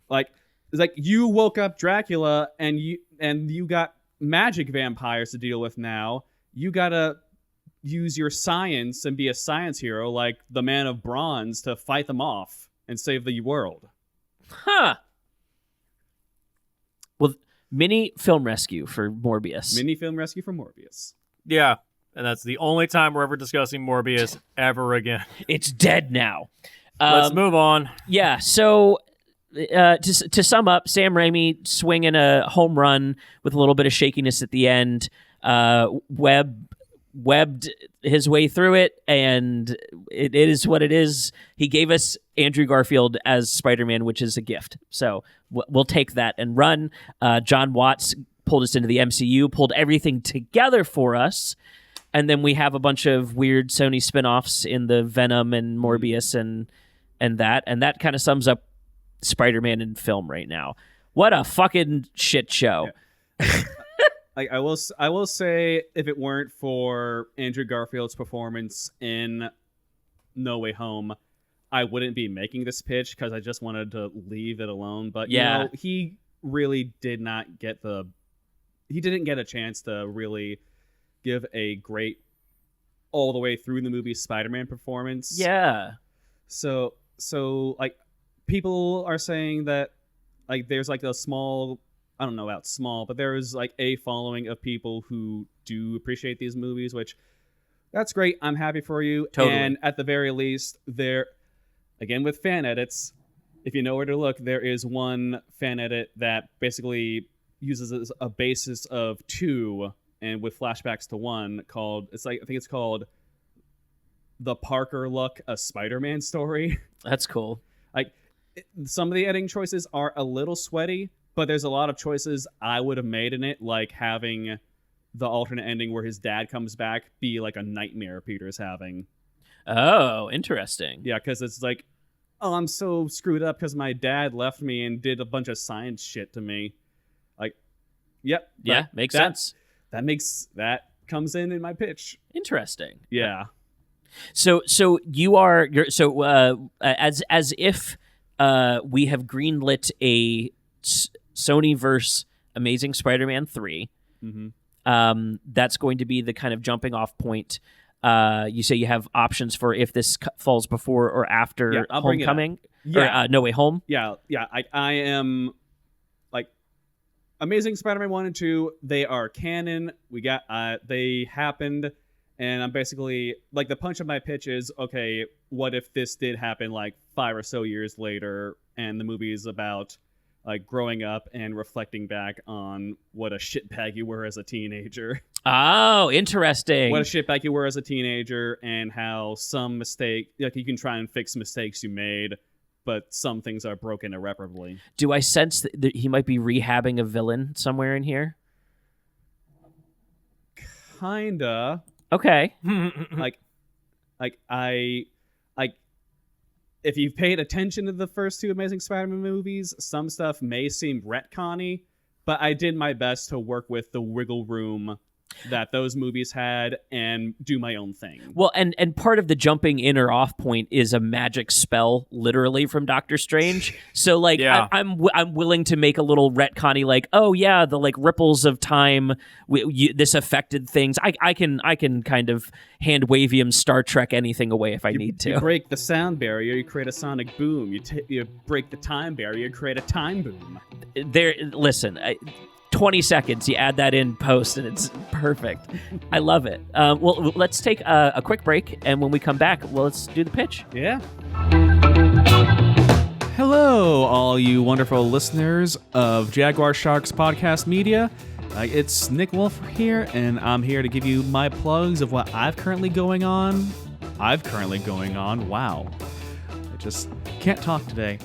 Like, it's like you woke up Dracula and you got magic vampires to deal with now. You gotta use your science and be a science hero like the Man of Bronze to fight them off and save the world. Huh. Well, mini film rescue for Morbius. Yeah, and that's the only time we're ever discussing Morbius ever again. It's dead now. Let's move on. Yeah, so to sum up, Sam Raimi swinging a home run with a little bit of shakiness at the end. Webbed his way through it, and it is what it is. He gave us Andrew Garfield as Spider-Man, which is a gift. So we'll take that and run. John Watts pulled us into the MCU, pulled everything together for us, and then we have a bunch of weird Sony spin-offs in the Venom and Morbius and that kind of sums up Spider-Man in film right now. What a fucking shit show. Yeah. Like, I will say, if it weren't for Andrew Garfield's performance in No Way Home, I wouldn't be making this pitch because I just wanted to leave it alone. But you know, he really did not get he didn't get a chance to really give a great all the way through the movie Spider-Man performance. Yeah. So like, people are saying that like there's like a small, I don't know about small, but there is like a following of people who do appreciate these movies, which that's great. I'm happy for you. Totally. And at the very least, there, again with fan edits, if you know where to look, there is one fan edit that basically uses as a basis of 2 and with flashbacks to 1 called, I think it's called The Parker Luck, a Spider-Man Story. That's cool. Like, some of the editing choices are a little sweaty, but there's a lot of choices I would have made in it, like having the alternate ending where his dad comes back be like a nightmare Peter's having. Oh, interesting. Yeah, because it's like, oh, I'm so screwed up because my dad left me and did a bunch of science shit to me. Like, yep. Yeah, makes sense. That comes in my pitch. Interesting. Yeah. So as if we have greenlit a Sony-verse Amazing Spider-Man 3. That's going to be the kind of jumping off point. You say you have options for if this falls before or after Homecoming or No Way Home. Yeah. I am like Amazing Spider-Man 1 and 2. They are canon. They happened, and I'm basically like the punch of my pitch is okay. What if this did happen like 5 or so years later, and the movie is about like growing up and reflecting back on what a shitbag you were as a teenager. Oh, interesting. What a shitbag you were as a teenager, and how some mistake, like you can try and fix mistakes you made, but some things are broken irreparably. Do I sense that he might be rehabbing a villain somewhere in here? Kinda. Okay. If you've paid attention to the first 2 Amazing Spider-Man movies, some stuff may seem retconny, but I did my best to work with the wiggle room that those movies had and do my own thing. Well, and part of the jumping in or off point is a magic spell, literally from Doctor Strange. So like, I'm willing to make a little retconny, like, oh yeah, the like ripples of time, this affected things. I can kind of hand wavium Star Trek anything away if I need to. You break the sound barrier, you create a sonic boom. You break the time barrier, you create a time boom. Listen. 20 seconds, you add that in post, and it's perfect. I love it. Well, let's take a quick break, and when we come back, let's do the pitch. Yeah. Hello, all you wonderful listeners of Jaguar Sharks Podcast Media. It's Nick Wolf here, and I'm here to give you my plugs of what I've currently going on. Wow. I just can't talk today.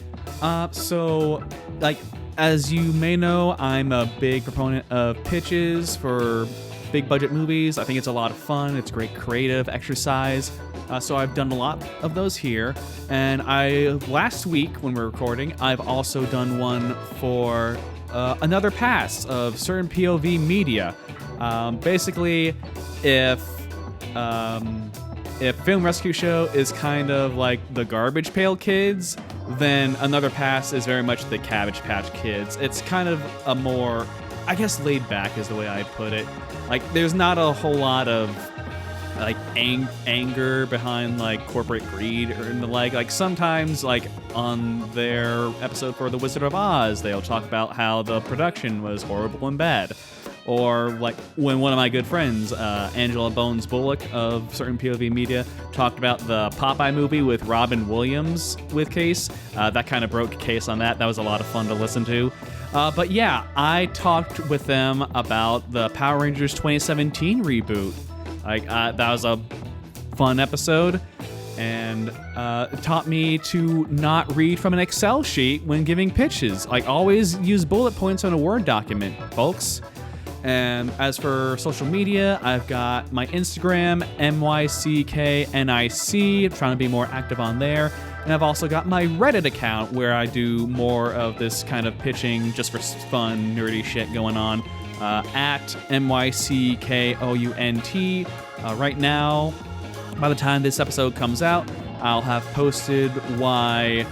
As you may know, I'm a big proponent of pitches for big budget movies. I think it's a lot of fun. It's great creative exercise. So I've done a lot of those here. And last week when we're recording, I've also done one for another pass of certain POV media. Basically, if Film Rescue Show is kind of like the Garbage Pail Kids, then Another Pass is very much the Cabbage Patch Kids. It's kind of a more, I guess, laid back is the way I'd put it. Like, there's not a whole lot of like anger behind like corporate greed or the like. Like sometimes, like on their episode for The Wizard of Oz, they'll talk about how the production was horrible and bad. Or like when one of my good friends, Angela Bones Bullock of certain POV Media, talked about the Popeye movie with Robin Williams with Case. That kind of broke Case on that. That was a lot of fun to listen to. But yeah, I talked with them about the Power Rangers 2017 reboot. Like that was a fun episode, and it taught me to not read from an Excel sheet when giving pitches. Like always use bullet points on a Word document, folks. And as for social media, I've got my Instagram, MYCKNIC. I'm trying to be more active on there. And I've also got my Reddit account where I do more of this kind of pitching just for fun, nerdy shit going on. At MYCKOUNT. Right now, by the time this episode comes out, I'll have posted why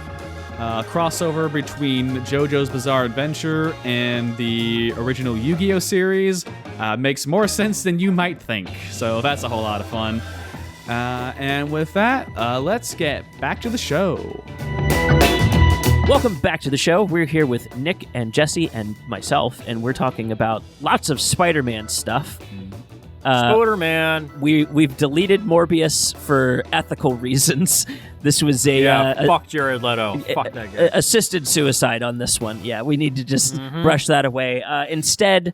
crossover between JoJo's Bizarre Adventure and the original Yu-Gi-Oh! Series makes more sense than you might think. So that's a whole lot of fun. And with that, let's get back to the show. Welcome back to the show. We're here with Nick and Jesse and myself, and we're talking about lots of Spider-Man stuff. Spider-Man. We've deleted Morbius for ethical reasons. This was fuck Jared Leto. Fuck that guy. Assisted suicide on this one. Yeah, we need to just brush that away. Instead,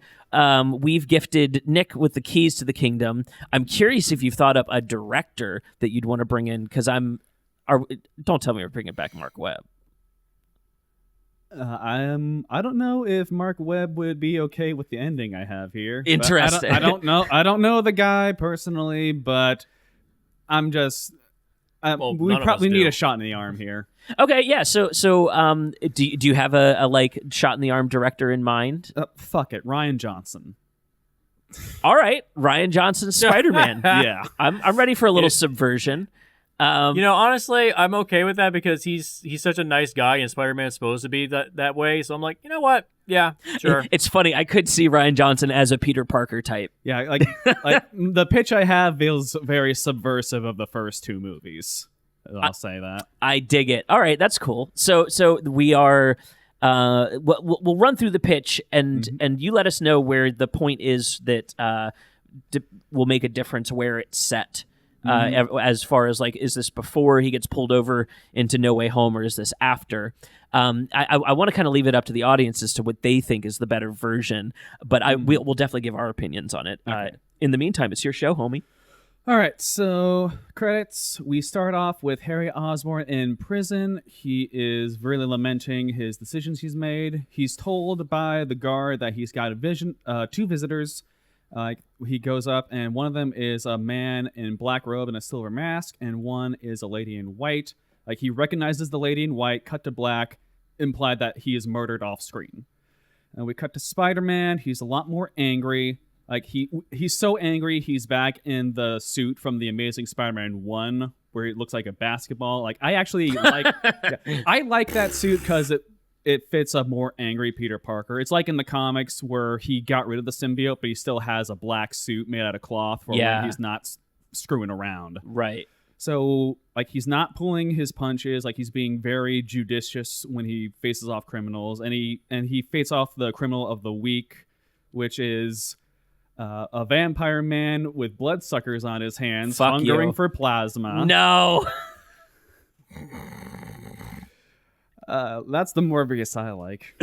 we've gifted Nick with the keys to the kingdom. I'm curious if you've thought up a director that you'd want to bring in, because don't tell me we're bringing back Mark Webb. I don't know if Mark Webb would be okay with the ending I have here. Interesting. I don't know. I don't know the guy personally, but I'm just. We probably need a shot in the arm here. Okay, yeah. So, do you have a like shot in the arm director in mind? Fuck it, Ryan Johnson. All right, Ryan Johnson's Spider-Man. Yeah, I'm ready for a little subversion. Honestly, I'm okay with that because he's such a nice guy, and Spider-Man's supposed to be that way. So I'm like, you know what? Yeah, sure. It's funny. I could see Ryan Johnson as a Peter Parker type. Yeah, like the pitch I have feels very subversive of the first two movies. I'll say that. I dig it. All right, that's cool. So we are. We'll run through the pitch, and you let us know where the point is that will make a difference where it's set. As far as like, is this before he gets pulled over into No Way Home, or is this after? I want to kind of leave it up to the audience as to what they think is the better version, but we'll definitely give our opinions on it. Okay. In the meantime, it's your show, homie. All right, so credits. We start off with Harry Osborn in prison. He is really lamenting his decisions he's made. He's told by the guard that he's got two visitors. He goes up, and one of them is a man in black robe and a silver mask, and one is a lady in white. Like, he recognizes the lady in white, cut to black, implied that he is murdered off screen. And we cut to Spider-Man. He's a lot more angry. Like, he's so angry, he's back in the suit from the Amazing Spider-Man 1, where it looks like a basketball. Like, I actually like I like that suit because it fits a more angry Peter Parker. It's like in the comics where he got rid of the symbiote, but he still has a black suit made out of cloth for when he's not screwing around. Right. So, like, he's not pulling his punches. Like, he's being very judicious when he faces off criminals. And he faces off the criminal of the week, which is a vampire man with bloodsuckers on his hands, hungering for plasma. No. That's the Morbius I like.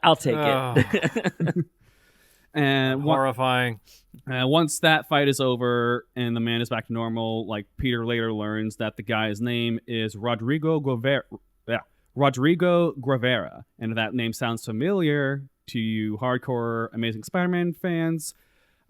I'll take it. And horrifying. Once that fight is over and the man is back to normal, like, Peter later learns that the guy's name is Rodrigo Guevara. Yeah, Rodrigo Guevara, and if that name sounds familiar to you hardcore Amazing Spider-Man fans,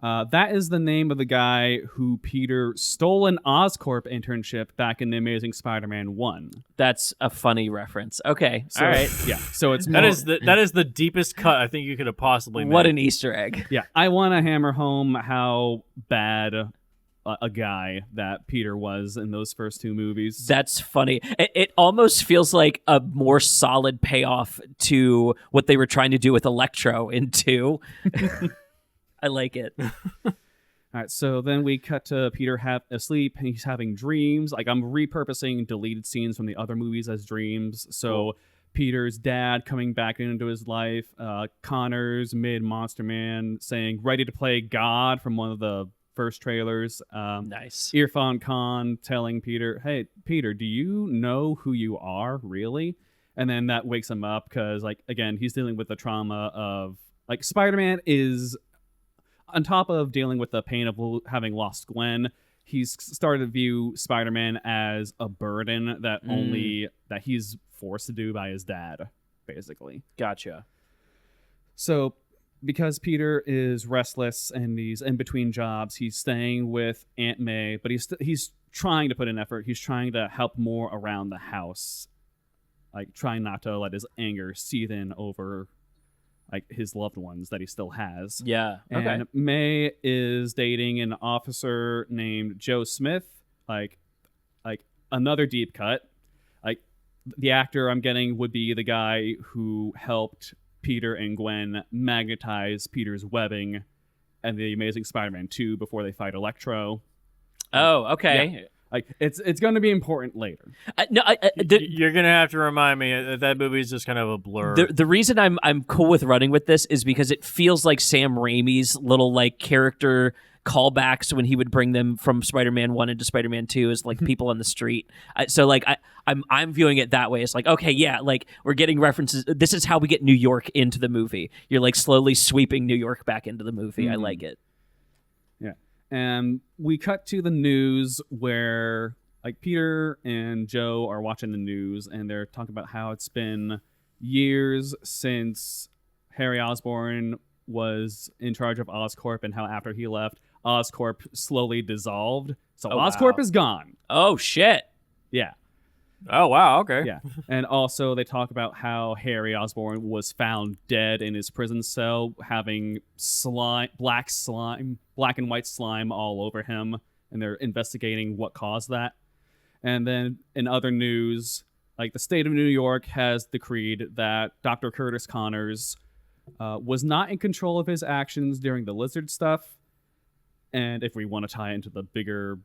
that is the name of the guy who Peter stole an Oscorp internship back in the Amazing Spider-Man 1. That's a funny reference. Okay, so, all right. Yeah, so it's that is the deepest cut I think you could have possibly made. What an Easter egg. Yeah, I want to hammer home how bad a guy that Peter was in those first two movies. That's funny. It almost feels like a more solid payoff to what they were trying to do with Electro in 2. I like it. All right, so then we cut to Peter asleep, and he's having dreams. Like, I'm repurposing deleted scenes from the other movies as dreams. So Peter's dad coming back into his life, Connor's mid-Monster Man saying, ready to play God from one of the first trailers. Nice. Irfan Khan telling Peter, hey, Peter, do you know who you are, really? And then that wakes him up because, like, again, he's dealing with the trauma of, like, Spider-Man is, on top of dealing with the pain of having lost Gwen, he's started to view Spider-Man as a burden that that he's forced to do by his dad, basically. Gotcha. So, because Peter is restless and he's in between jobs, he's staying with Aunt May, but he's trying to put in effort. He's trying to help more around the house, like trying not to let his anger seethe in over, like, his loved ones that he still has. Yeah. Okay. And May is dating an officer named Joe Smith, like another deep cut. Like, the actor I'm getting would be the guy who helped Peter and Gwen magnetize Peter's webbing and the Amazing Spider-Man 2 before they fight Electro. Oh, okay. Yeah. Like, it's going to be important later. You're gonna have to remind me that movie is just kind of a blur. The reason I'm cool with running with this is because it feels like Sam Raimi's little, like, character callbacks when he would bring them from Spider-Man 1 into Spider-Man 2 as, like, people on the street. So, like, I'm viewing it that way. It's like, okay, yeah, like, we're getting references. This is how we get New York into the movie. You're, like, slowly sweeping New York back into the movie. I like it. Yeah. And we cut to the news where, like, Peter and Joe are watching the news, and they're talking about how it's been years since Harry Osborn was in charge of Oscorp, and how after he left, Oscorp slowly dissolved. So Oscorp is gone. Oh, shit. Yeah. Oh, wow. Okay. Yeah. And also they talk about how Harry Osborn was found dead in his prison cell, having black and white slime all over him, and they're investigating what caused that. And then in other news, like the state of New York has decreed that Dr. Curtis Connors was not in control of his actions during the lizard stuff. And if we want to tie into the bigger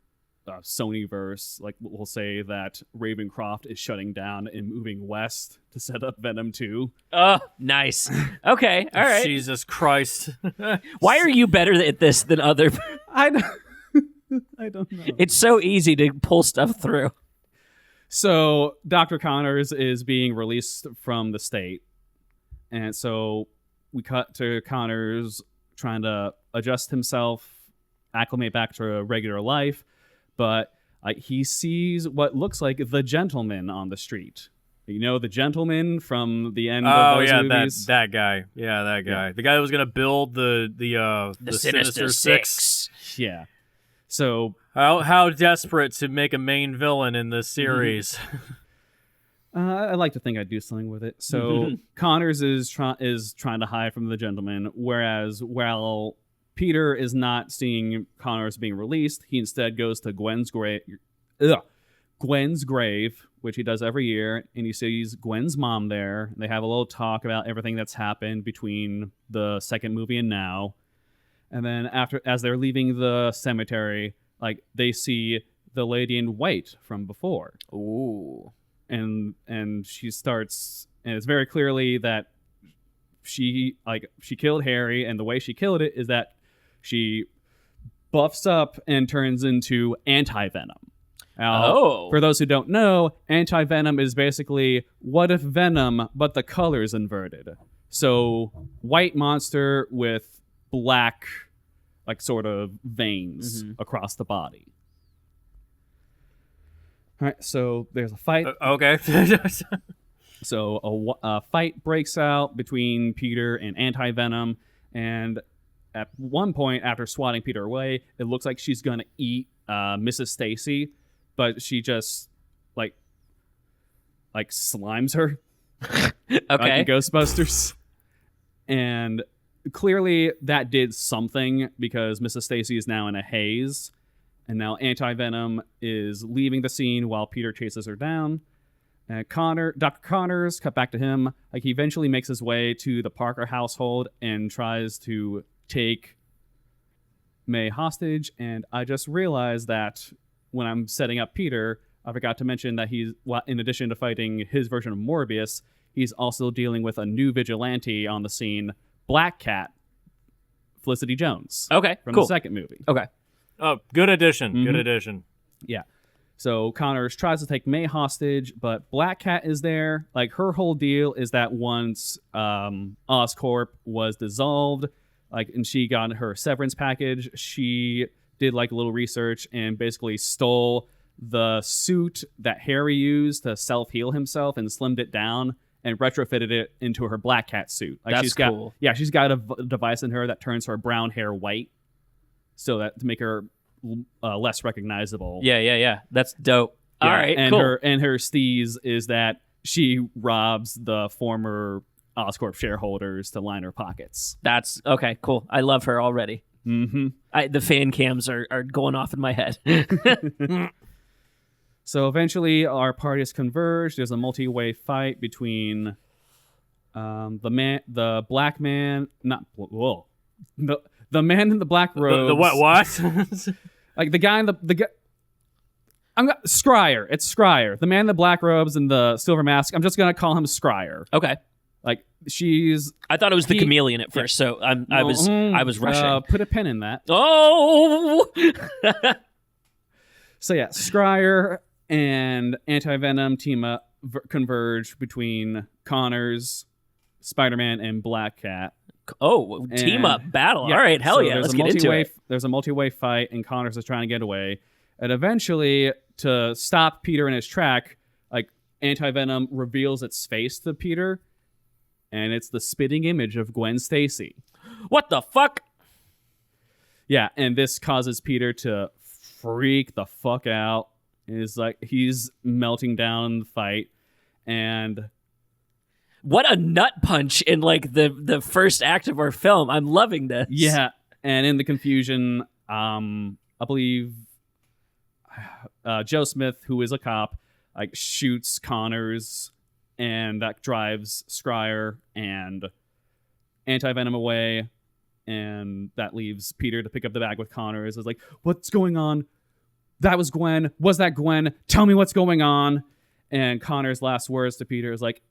Sony-verse, like we'll say that Ravencroft is shutting down and moving west to set up Venom 2. Oh, nice. Okay, all right. Jesus Christ. Why are you better at this than other? I don't know. It's so easy to pull stuff through. So Dr. Connors is being released from the state. And so we cut to Connors trying to adjust himself, acclimate back to regular life. But he sees what looks like the gentleman on the street. You know, the gentleman from the end of those movies? that guy. Yeah, that guy. Yeah. The guy that was going to build the Sinister Six. Yeah. So how desperate to make a main villain in this series. I like to think I'd do something with it. So Connors is trying to hide from the gentleman, whereas while Peter is not seeing Connors being released, he instead goes to Gwen's grave, which he does every year, and he sees Gwen's mom there. They have a little talk about everything that's happened between the second movie and now. And then as they're leaving the cemetery, like they see the lady in white from before. Ooh. And she starts, and it's very clearly that she killed Harry, and the way she killed it is that she buffs up and turns into anti-Venom. For those who don't know, anti-Venom is basically what if Venom, but the color's inverted. So white monster with black, like sort of veins across the body. All right, so there's a fight. Okay. So a fight breaks out between Peter and Anti-Venom, and at one point, after swatting Peter away, it looks like she's gonna eat Mrs. Stacy, but she just like slimes her. Okay. Like in Ghostbusters, and clearly that did something because Mrs. Stacy is now in a haze, and now Anti-Venom is leaving the scene while Peter chases her down. And Dr. Connors, cut back to him, like he eventually makes his way to the Parker household and tries to take May hostage. And I just realized that when I'm setting up Peter, I forgot to mention that he's, in addition to fighting his version of Morbius, he's also dealing with a new vigilante on the scene, Black Cat, Felicity Jones. Okay, from cool. the second movie. Okay. Oh, good addition. Good addition. Yeah. So Connors tries to take May hostage, but Black Cat is there. Like, her whole deal is that once Oscorp was dissolved, like, and she got her severance package, she did like a little research and basically stole the suit that Harry used to self-heal himself and slimmed it down and retrofitted it into her Black Cat suit. Like, that's cool. She's got a device in her that turns her brown hair white, so that to make her less recognizable. Yeah. That's dope. Yeah, all right, and cool. her steez is that she robs the former Oscorp shareholders to line her pockets. That's okay. Cool. I love her already. Mm-hmm. The fan cams are going off in my head. So eventually, our parties converge. There's a multi-way fight between the man in the black robes. The what? Like the guy in the guy. Scryer. It's Scryer. The man in the black robes and the silver mask. I'm just gonna call him Scryer. Okay. Like I thought it was the chameleon at first, so I was rushing. Put a pin in that. Oh. So yeah, Scryer and Anti-Venom team up, converge between Connors, Spider-Man, and Black Cat. Oh, team up battle. Yeah, all right, hell so yeah, let's get into it. There's a multi-way fight, and Connors is trying to get away. And eventually, to stop Peter in his track, like, Anti-Venom reveals its face to Peter, and it's the spitting image of Gwen Stacy. What the fuck? Yeah, and this causes Peter to freak the fuck out. He's melting down in the fight, and what a nut punch in like the first act of our film. I'm loving this. Yeah, and in the confusion, I believe Joe Smith, who is a cop, like shoots Connors, and that drives Scryer and Anti-Venom away, and that leaves Peter to pick up the bag with Connors. It's like, what's going on? That was Gwen. Was that Gwen? Tell me what's going on. And Connor's last words to Peter is like,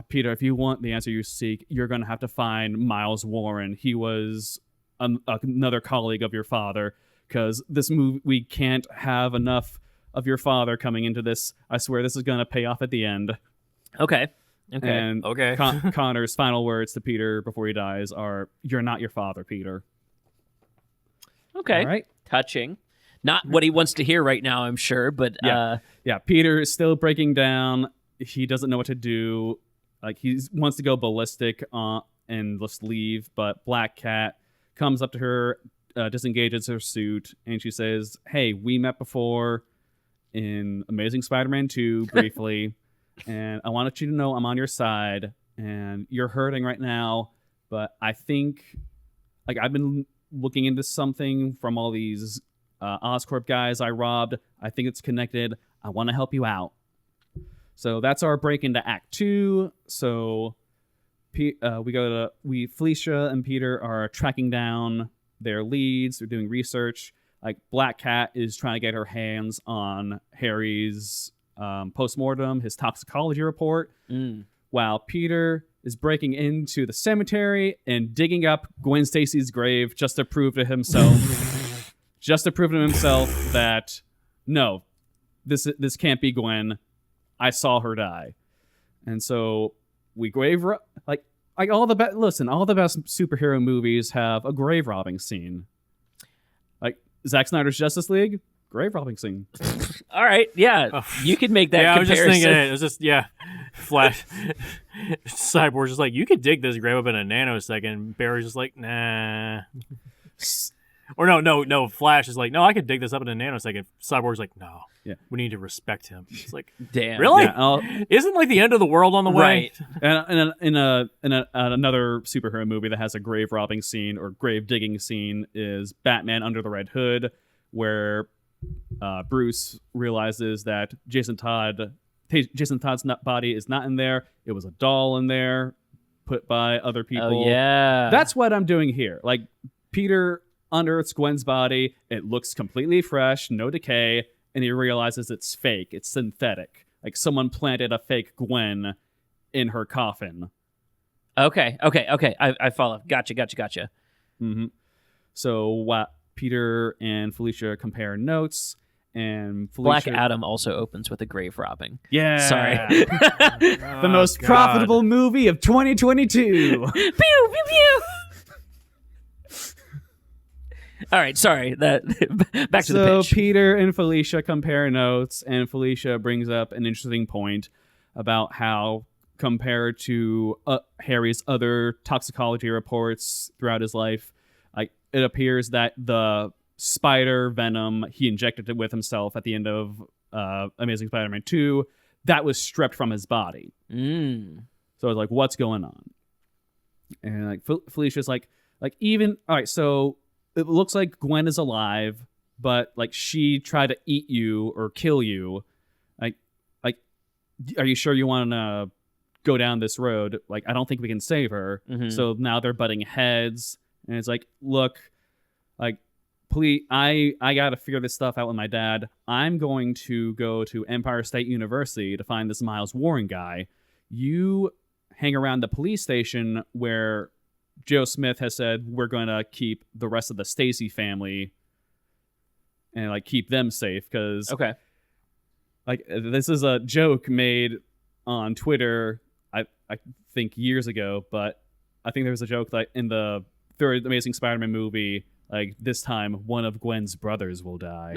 Peter, if you want the answer you seek, you're going to have to find Miles Warren. He was another colleague of your father, because this movie, we can't have enough of your father coming into this. I swear this is going to pay off at the end. Okay. And Okay. Connor's final words to Peter before he dies are, "You're not your father, Peter." Okay. All right. Touching. Not what he wants to hear right now, I'm sure, but Yeah, Peter is still breaking down. He doesn't know what to do. Like, he wants to go ballistic and just leave, but Black Cat comes up to her, disengages her suit, and she says, "Hey, we met before in Amazing Spider-Man 2 briefly, and I wanted you to know I'm on your side, and you're hurting right now, but I think, like, I've been looking into something from all these Oscorp guys I robbed. I think it's connected. I want to help you out." So that's our break into Act 2. So Felicia and Peter are tracking down their leads. They're doing research. Like, Black Cat is trying to get her hands on Harry's postmortem, his toxicology report, while Peter is breaking into the cemetery and digging up Gwen Stacy's grave just to prove to himself that no, this can't be Gwen. I saw her die. And so we like all the best. Listen, all the best superhero movies have a grave robbing scene. Like Zack Snyder's Justice League, grave robbing scene. all right, yeah, you could make that Yeah, comparison. I was just thinking it. It was just, Flash. Cyborg's just like, you could dig this grave up in a nanosecond. Barry's just like, nah. Or no. Flash is like, no, I could dig this up in a nanosecond. Cyborg's like, no. Yeah. We need to respect him. It's like, Damn. really? Yeah, Isn't like the end of the world on the way? Right. and in another superhero movie that has a grave robbing scene or grave digging scene is Batman Under the Red Hood, where Bruce realizes that Jason Todd's body is not in there. It was a doll in there put by other people. Oh, yeah. That's what I'm doing here. Like, Peter unearths Gwen's body. It looks completely fresh, no decay, and he realizes it's fake. It's synthetic. Like, someone planted a fake Gwen in her coffin. Okay. I follow. Gotcha. Mm-hmm. So Peter and Felicia compare notes, and Felicia... Black Adam also opens with a grave robbing. Yeah. Sorry. The most profitable movie of 2022. Pew, pew, pew. All right, sorry. Back to the pitch. So Peter and Felicia compare notes, and Felicia brings up an interesting point about how, compared to Harry's other toxicology reports throughout his life, like, it appears that the spider venom he injected it with himself at the end of Amazing Spider-Man 2, that was stripped from his body. So I was like, what's going on? And like Felicia's like even all right, so it looks like Gwen is alive, but like she tried to eat you or kill you. Like are you sure you want to go down this road? Like, I don't think we can save her. So now they're butting heads, and it's like, look, like, please, I got to figure this stuff out with my dad. I'm going to go to Empire State University to find this Miles Warren guy. You hang around the police station where Joe Smith has said we're going to keep the rest of the Stacy family and like keep them safe, because like, this is a joke made on Twitter, I think years ago, but I think there was a joke like in the third Amazing Spider-Man movie, like, this time one of Gwen's brothers will die.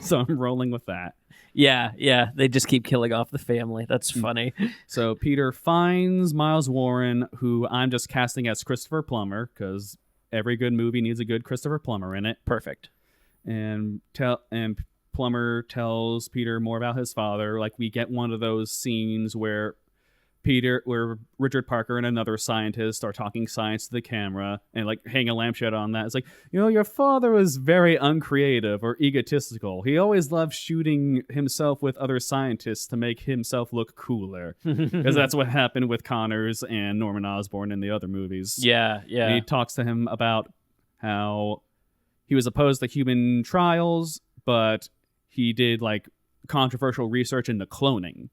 So I'm rolling with that. Yeah, they just keep killing off the family. That's funny. So Peter finds Miles Warren, who I'm just casting as Christopher Plummer, because every good movie needs a good Christopher Plummer in it. Perfect. And Plummer tells Peter more about his father. Like, we get one of those scenes where Richard Parker and another scientist are talking science to the camera and like hang a lampshade on that. It's like, your father was very uncreative or egotistical. He always loved shooting himself with other scientists to make himself look cooler. Because that's what happened with Connors and Norman Osborn in the other movies. Yeah. And he talks to him about how he was opposed to human trials, but he did like controversial research into cloning.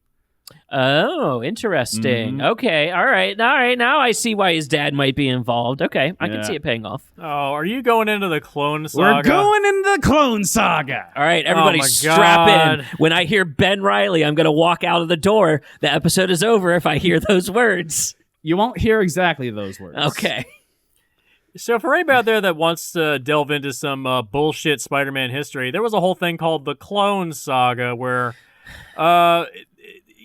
Oh, interesting. Okay, all right. Now I see why his dad might be involved. Okay, I can see it paying off. Oh, are you going into the clone saga? We're going into the clone saga. All right, everybody, strap in. When I hear Ben Reilly, I'm going to walk out of the door. The episode is over if I hear those words. You won't hear exactly those words. Okay. So for anybody out there that wants to delve into some bullshit Spider-Man history, there was a whole thing called the Clone Saga where...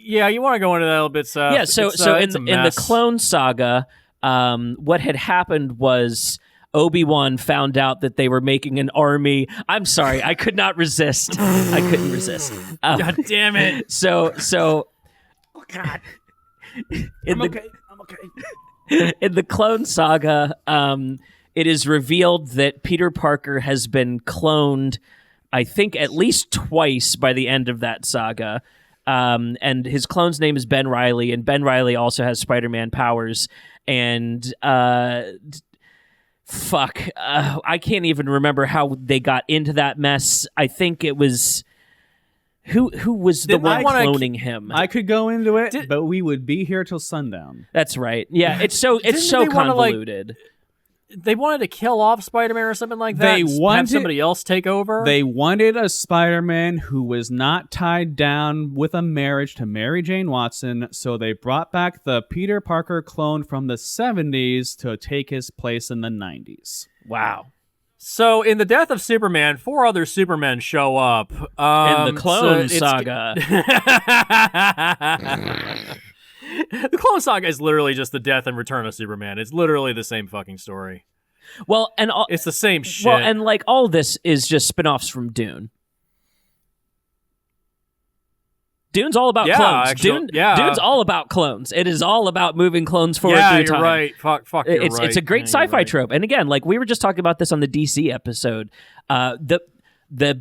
yeah, you want to go into that a little bit, Seth. Yeah, so in the Clone Saga, what had happened was Obi-Wan found out that they were making an army. I'm sorry, I could not resist. I couldn't resist. God damn it. So oh God. I'm okay. In the Clone Saga, it is revealed that Peter Parker has been cloned, I think, at least twice by the end of that saga. And his clone's name is Ben Reilly, and Ben Reilly also has Spider-Man powers. And I can't even remember how they got into that mess. I think it was who was the one cloning him. I could go into it, but we would be here till sundown. That's right. Yeah, it's so convoluted. They wanted to kill off Spider-Man or something like that. Have somebody else take over. They wanted a Spider-Man who was not tied down with a marriage to Mary Jane Watson, so they brought back the Peter Parker clone from the 70s to take his place in the 90s. Wow. So in the death of Superman, 4 other Supermen show up. In the Clone Saga. The Clone Saga is literally just the death and return of Superman. It's literally the same fucking story. Well, and it's the same shit. Well, and like all this is just spin-offs from Dune. Dune's all about clones. Dune's all about clones. It is all about moving clones forward through time. You're right. Fuck, you're right. It's a great sci-fi trope. And again, like we were just talking about this on the DC episode. The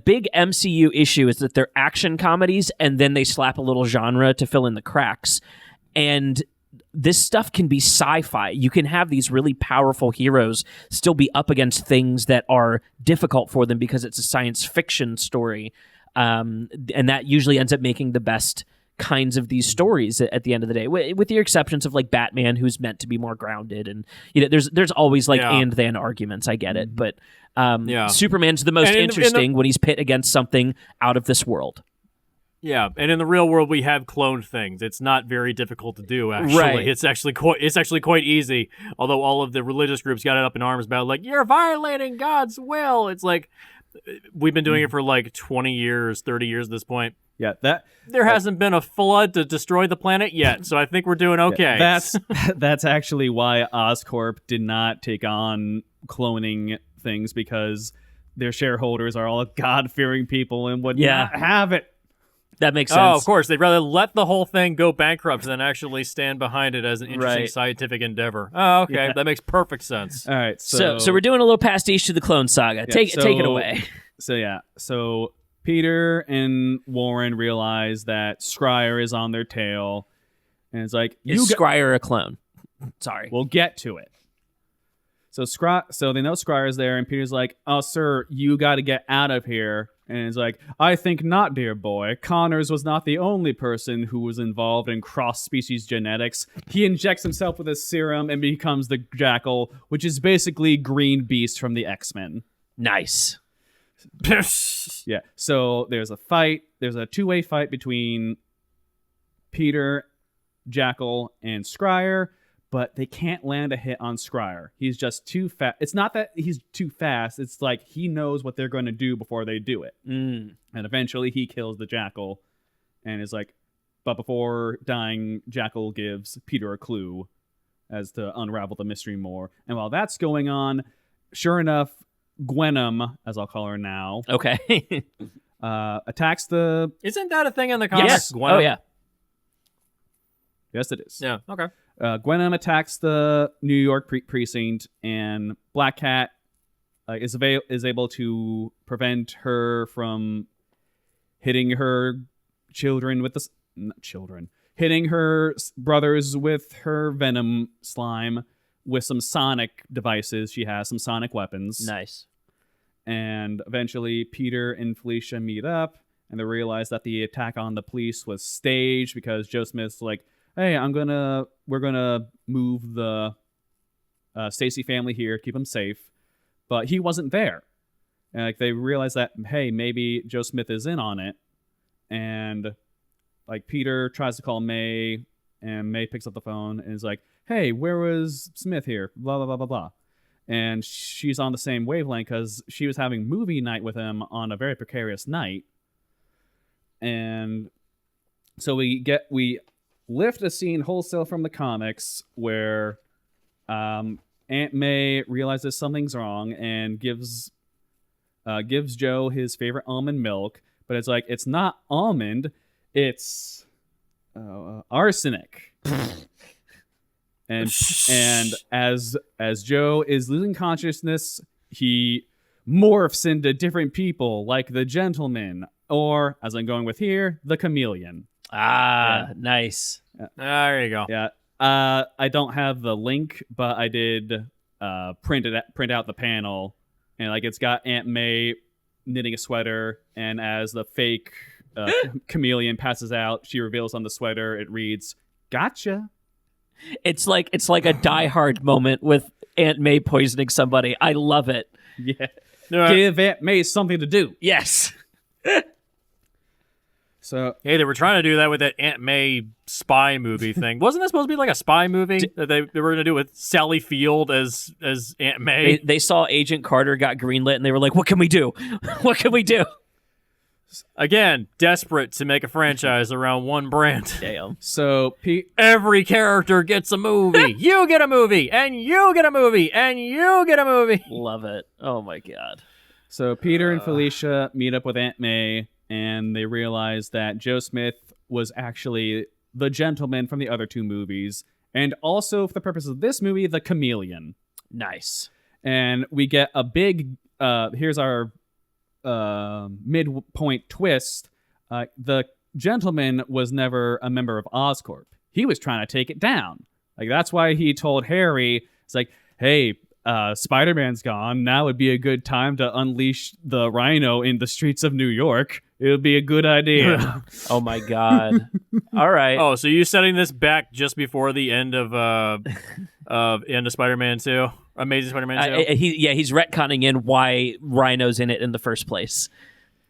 big MCU issue is that they're action comedies, and then they slap a little genre to fill in the cracks. And this stuff can be sci-fi. You can have these really powerful heroes still be up against things that are difficult for them because it's a science fiction story. And that usually ends up making the best kinds of these stories at the end of the day, with the exceptions of like Batman, who's meant to be more grounded. And there's always like and then arguments. I get it. But Superman's the most interesting when he's pit against something out of this world. Yeah, and in the real world, we have cloned things. It's not very difficult to do, actually. Right. It's actually quite easy, although all of the religious groups got it up in arms about, like, you're violating God's will. It's like, we've been doing it for, like, 20 years, 30 years at this point. Yeah, there hasn't been a flood to destroy the planet yet, so I think we're doing okay. Yeah, that's actually why Oscorp did not take on cloning things, because their shareholders are all God-fearing people and would not have it. That makes sense. Oh, of course. They'd rather let the whole thing go bankrupt than actually stand behind it as an interesting scientific endeavor. Oh, okay. Yeah. That makes perfect sense. All right. So we're doing a little pastiche to the Clone Saga. Take it away. So Peter and Warren realize that Scryer is on their tail, and it's like, is Scryer a clone? Sorry. We'll get to it. So they know Scryer's there, and Peter's like, "Oh, sir, you got to get out of here." And it's like, "I think not, dear boy. Connors was not the only person who was involved in cross-species genetics. He injects himself with a serum and becomes the Jackal, which is basically Green Beast from the X-Men." Nice. Yeah. So there's a fight. There's a two-way fight between Peter, Jackal, and Scryer, but they can't land a hit on Scryer. He's just too fast. It's not that he's too fast. It's like he knows what they're going to do before they do it. And eventually he kills the Jackal and is like, but before dying, Jackal gives Peter a clue as to unravel the mystery more. And while that's going on, sure enough, Gwenum, as I'll call her now, attacks the... Isn't that a thing in the comics? Yes. Gwenum? Oh, yeah. Yes, it is. Yeah. Okay. Gwenom attacks the New York precinct, and Black Cat is able to prevent her from hitting her children with the not children, hitting her brothers with her venom slime with some sonic devices. She has some sonic weapons. Nice. And eventually, Peter and Felicia meet up, and they realize that the attack on the police was staged because Joe Smith's like, "Hey, we're gonna move the Stacy family here, keep them safe," but he wasn't there. And like they realize that, hey, maybe Joe Smith is in on it, and like Peter tries to call May, and May picks up the phone and is like, "Hey, where was Smith here? Blah blah blah blah blah." And she's on the same wavelength because she was having movie night with him on a very precarious night. And so we lift a scene wholesale from the comics where Aunt May realizes something's wrong and gives Joe his favorite almond milk, but it's like, it's not almond, it's arsenic. And as Joe is losing consciousness, he morphs into different people, like the gentleman, or as I'm going with here, the chameleon. Nice. There you go. Yeah. I don't have the link, but I did print out the panel, and like it's got Aunt May knitting a sweater, and as the fake chameleon passes out, she reveals on the sweater it reads, "Gotcha." It's like a Die Hard moment with Aunt May poisoning somebody. I love it. Yeah. Give Aunt May something to do. Yes. So hey, they were trying to do that with that Aunt May spy movie thing. Wasn't that supposed to be like a spy movie that they were going to do with Sally Field as Aunt May? They saw Agent Carter got greenlit, and they were like, "What can we do? What can we do?" Again, desperate to make a franchise around one brand. Damn. So every character gets a movie. You get a movie, and you get a movie, and you get a movie. Love it. Oh my god. So Peter and Felicia meet up with Aunt May, and they realize that Joe Smith was actually the gentleman from the other two movies, and also, for the purpose of this movie, the chameleon. Nice. And we get a big, here's our midpoint twist. The gentleman was never a member of Oscorp. He was trying to take it down. Like, that's why he told Harry, it's like, "Hey, Spider-Man's gone. Now would be a good time to unleash the Rhino in the streets of New York. It would be a good idea." Oh my god. All right. Oh, so you're setting this back just before the end of Spider-Man 2? Amazing Spider-Man 2? He's retconning in why Rhino's in it in the first place.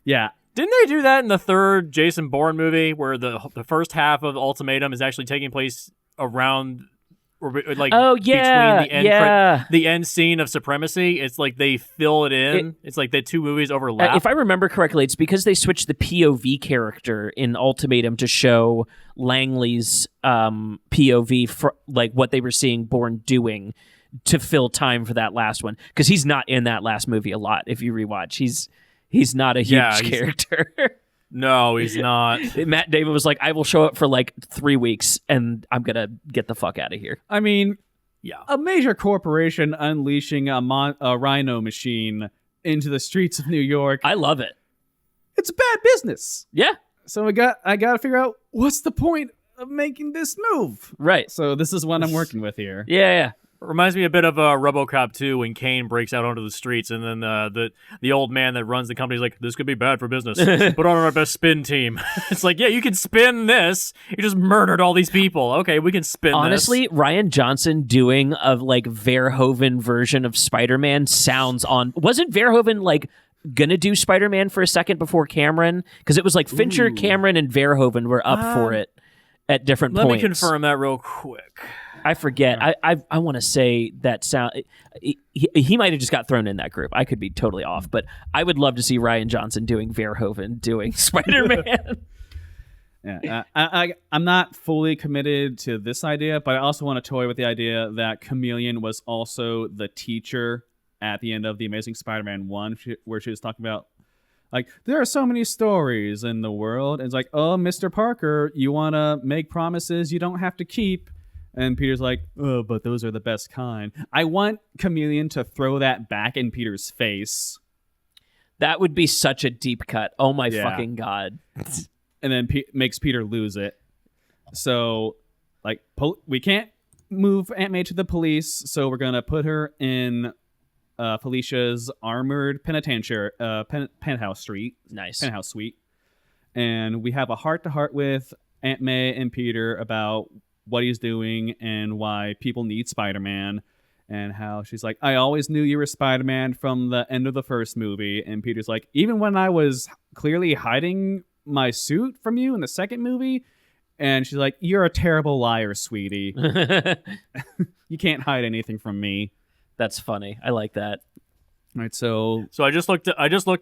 Yeah. Didn't they do that in the third Jason Bourne movie, where the first half of Ultimatum is actually taking place around, or like, between the end scene of Supremacy? It's like they fill it in. It's like the two movies overlap. If I remember correctly, it's because they switched the POV character in Ultimatum to show Langley's POV for like what they were seeing Bourne doing to fill time for that last one, because he's not in that last movie a lot. If you rewatch, he's not a huge character. No, he's not. Matt Damon was like, "I will show up for like 3 weeks, and I'm gonna get the fuck out of here." I mean, yeah, a major corporation unleashing a Rhino machine into the streets of New York. I love it. It's bad business. Yeah. So I got to figure out what's the point of making this move. Right. So this is what I'm working with here. Yeah. Reminds me a bit of RoboCop 2 when Kane breaks out onto the streets, and then the old man that runs the company is like, "This could be bad for business. Put on our best spin team." It's like, yeah, you can spin this. You just murdered all these people. Okay, we can spin Honestly, this. Rian Johnson doing a like Verhoeven version of Spider-Man sounds on. Wasn't Verhoeven like gonna do Spider-Man for a second before Cameron? Because it was like Fincher, Cameron, and Verhoeven were up for it at different points. Let me confirm that real quick. I forget. I want to say that sound. He might have just got thrown in that group. I could be totally off, but I would love to see Rian Johnson doing Verhoeven doing Spider-Man. Yeah, I'm not fully committed to this idea, but I also want to toy with the idea that Chameleon was also the teacher at the end of The Amazing Spider-Man 1, where she was talking about like, there are so many stories in the world. And it's like, oh, Mr. Parker, you want to make promises you don't have to keep. And Peter's like, oh, but those are the best kind. I want Chameleon to throw that back in Peter's face. That would be such a deep cut. Oh my fucking God. And then makes Peter lose it. So, like, we can't move Aunt May to the police, so we're going to put her in Felicia's armored penitentiary, penthouse suite. Nice. Penthouse suite. And we have a heart-to-heart with Aunt May and Peter about what he's doing and why people need Spider-Man. And how she's like, I always knew you were Spider-Man from the end of the first movie. And Peter's like, even when I was clearly hiding my suit from you in the second movie. And she's like, you're a terrible liar, sweetie. You can't hide anything from me. That's funny. I like that. All right, so I just looked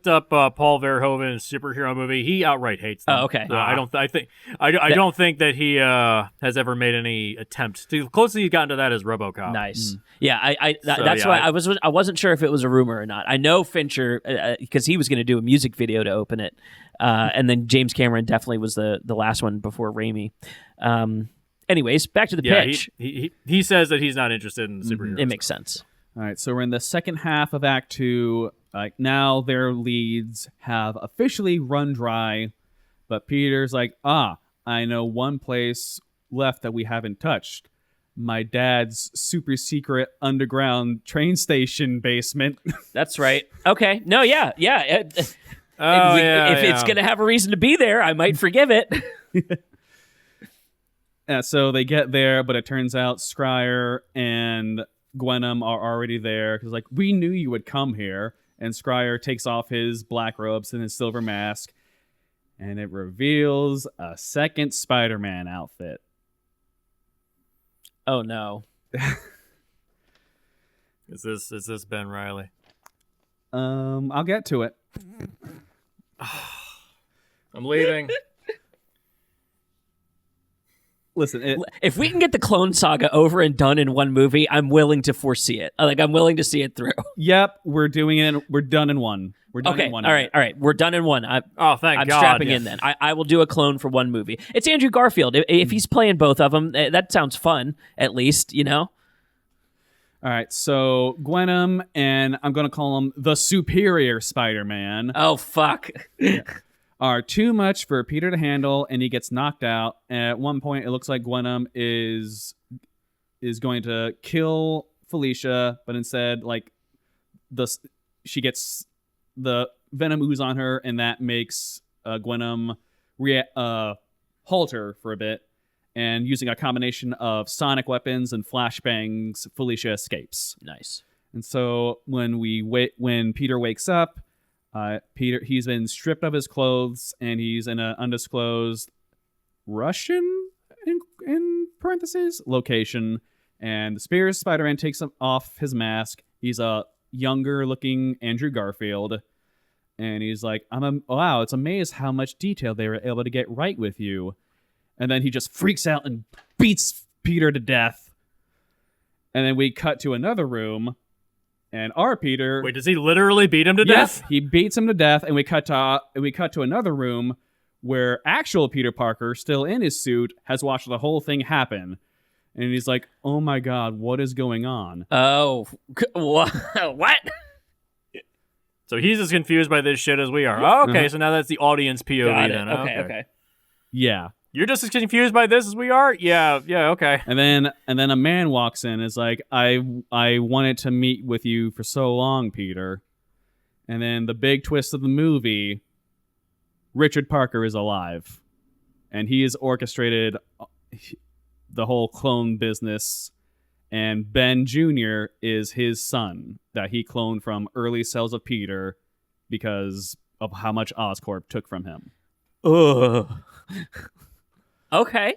up Paul Verhoeven's superhero movie. He outright hates them. Oh, okay. So I don't think that he has ever made any attempt. The closest he's gotten to that is RoboCop. Nice. Yeah, that's why I wasn't sure if it was a rumor or not. I know Fincher because he was going to do a music video to open it, and then James Cameron definitely was the last one before Raimi. Anyways, back to the pitch. He says that he's not interested in superheroes. It makes sense. All right, so we're in the second half of Act 2. Like, now their leads have officially run dry, but Peter's like, I know one place left that we haven't touched. My dad's super secret underground train station basement. That's right. Okay. No, yeah. If it's going to have a reason to be there, I might forgive it. So they get there, but it turns out Scryer and Gwenum are already there because, like, we knew you would come here. And Scryer takes off his black robes and his silver mask, and it reveals a second Spider-Man outfit. Oh no! Is this Ben Reilly? I'll get to it. I'm leaving. Listen, if we can get the Clone Saga over and done in one movie, I'm willing to foresee it. Like, I'm willing to see it through. Yep, we're doing it. We're done in one. We're done in one. All right. We're done in one. Thank God. I'm strapping in then. I will do a clone for one movie. It's Andrew Garfield. If he's playing both of them, that sounds fun, at least, you know? All right, so Gwenum and I'm going to call him the Superior Spider-Man. Oh, fuck. Are too much for Peter to handle, and he gets knocked out. And at one point, it looks like Gwenum is going to kill Felicia, but instead, like, she gets the venom ooze on her, and that makes Gwenum halter for a bit. And using a combination of sonic weapons and flashbangs, Felicia escapes. Nice. And so when Peter wakes up, he's been stripped of his clothes, and he's in an undisclosed Russian, in parentheses, location. And the Spears Spider-Man takes off his mask. He's a younger-looking Andrew Garfield. And he's like, wow, it's amazing how much detail they were able to get right with you. And then he just freaks out and beats Peter to death. And then we cut to another room. And our Peter... Wait, does he literally beat him to death? He beats him to death, and we cut to another room where actual Peter Parker, still in his suit, has watched the whole thing happen. And he's like, oh my God, what is going on? Oh, what? So he's as confused by this shit as we are. Oh, okay, so now that's the audience POV then. Okay. Yeah. You're just as confused by this as we are? Yeah, okay. And then a man walks in and is like, I wanted to meet with you for so long, Peter. And then the big twist of the movie, Richard Parker is alive. And he has orchestrated the whole clone business. And Ben Jr. is his son that he cloned from early cells of Peter because of how much Oscorp took from him. Ugh. Okay.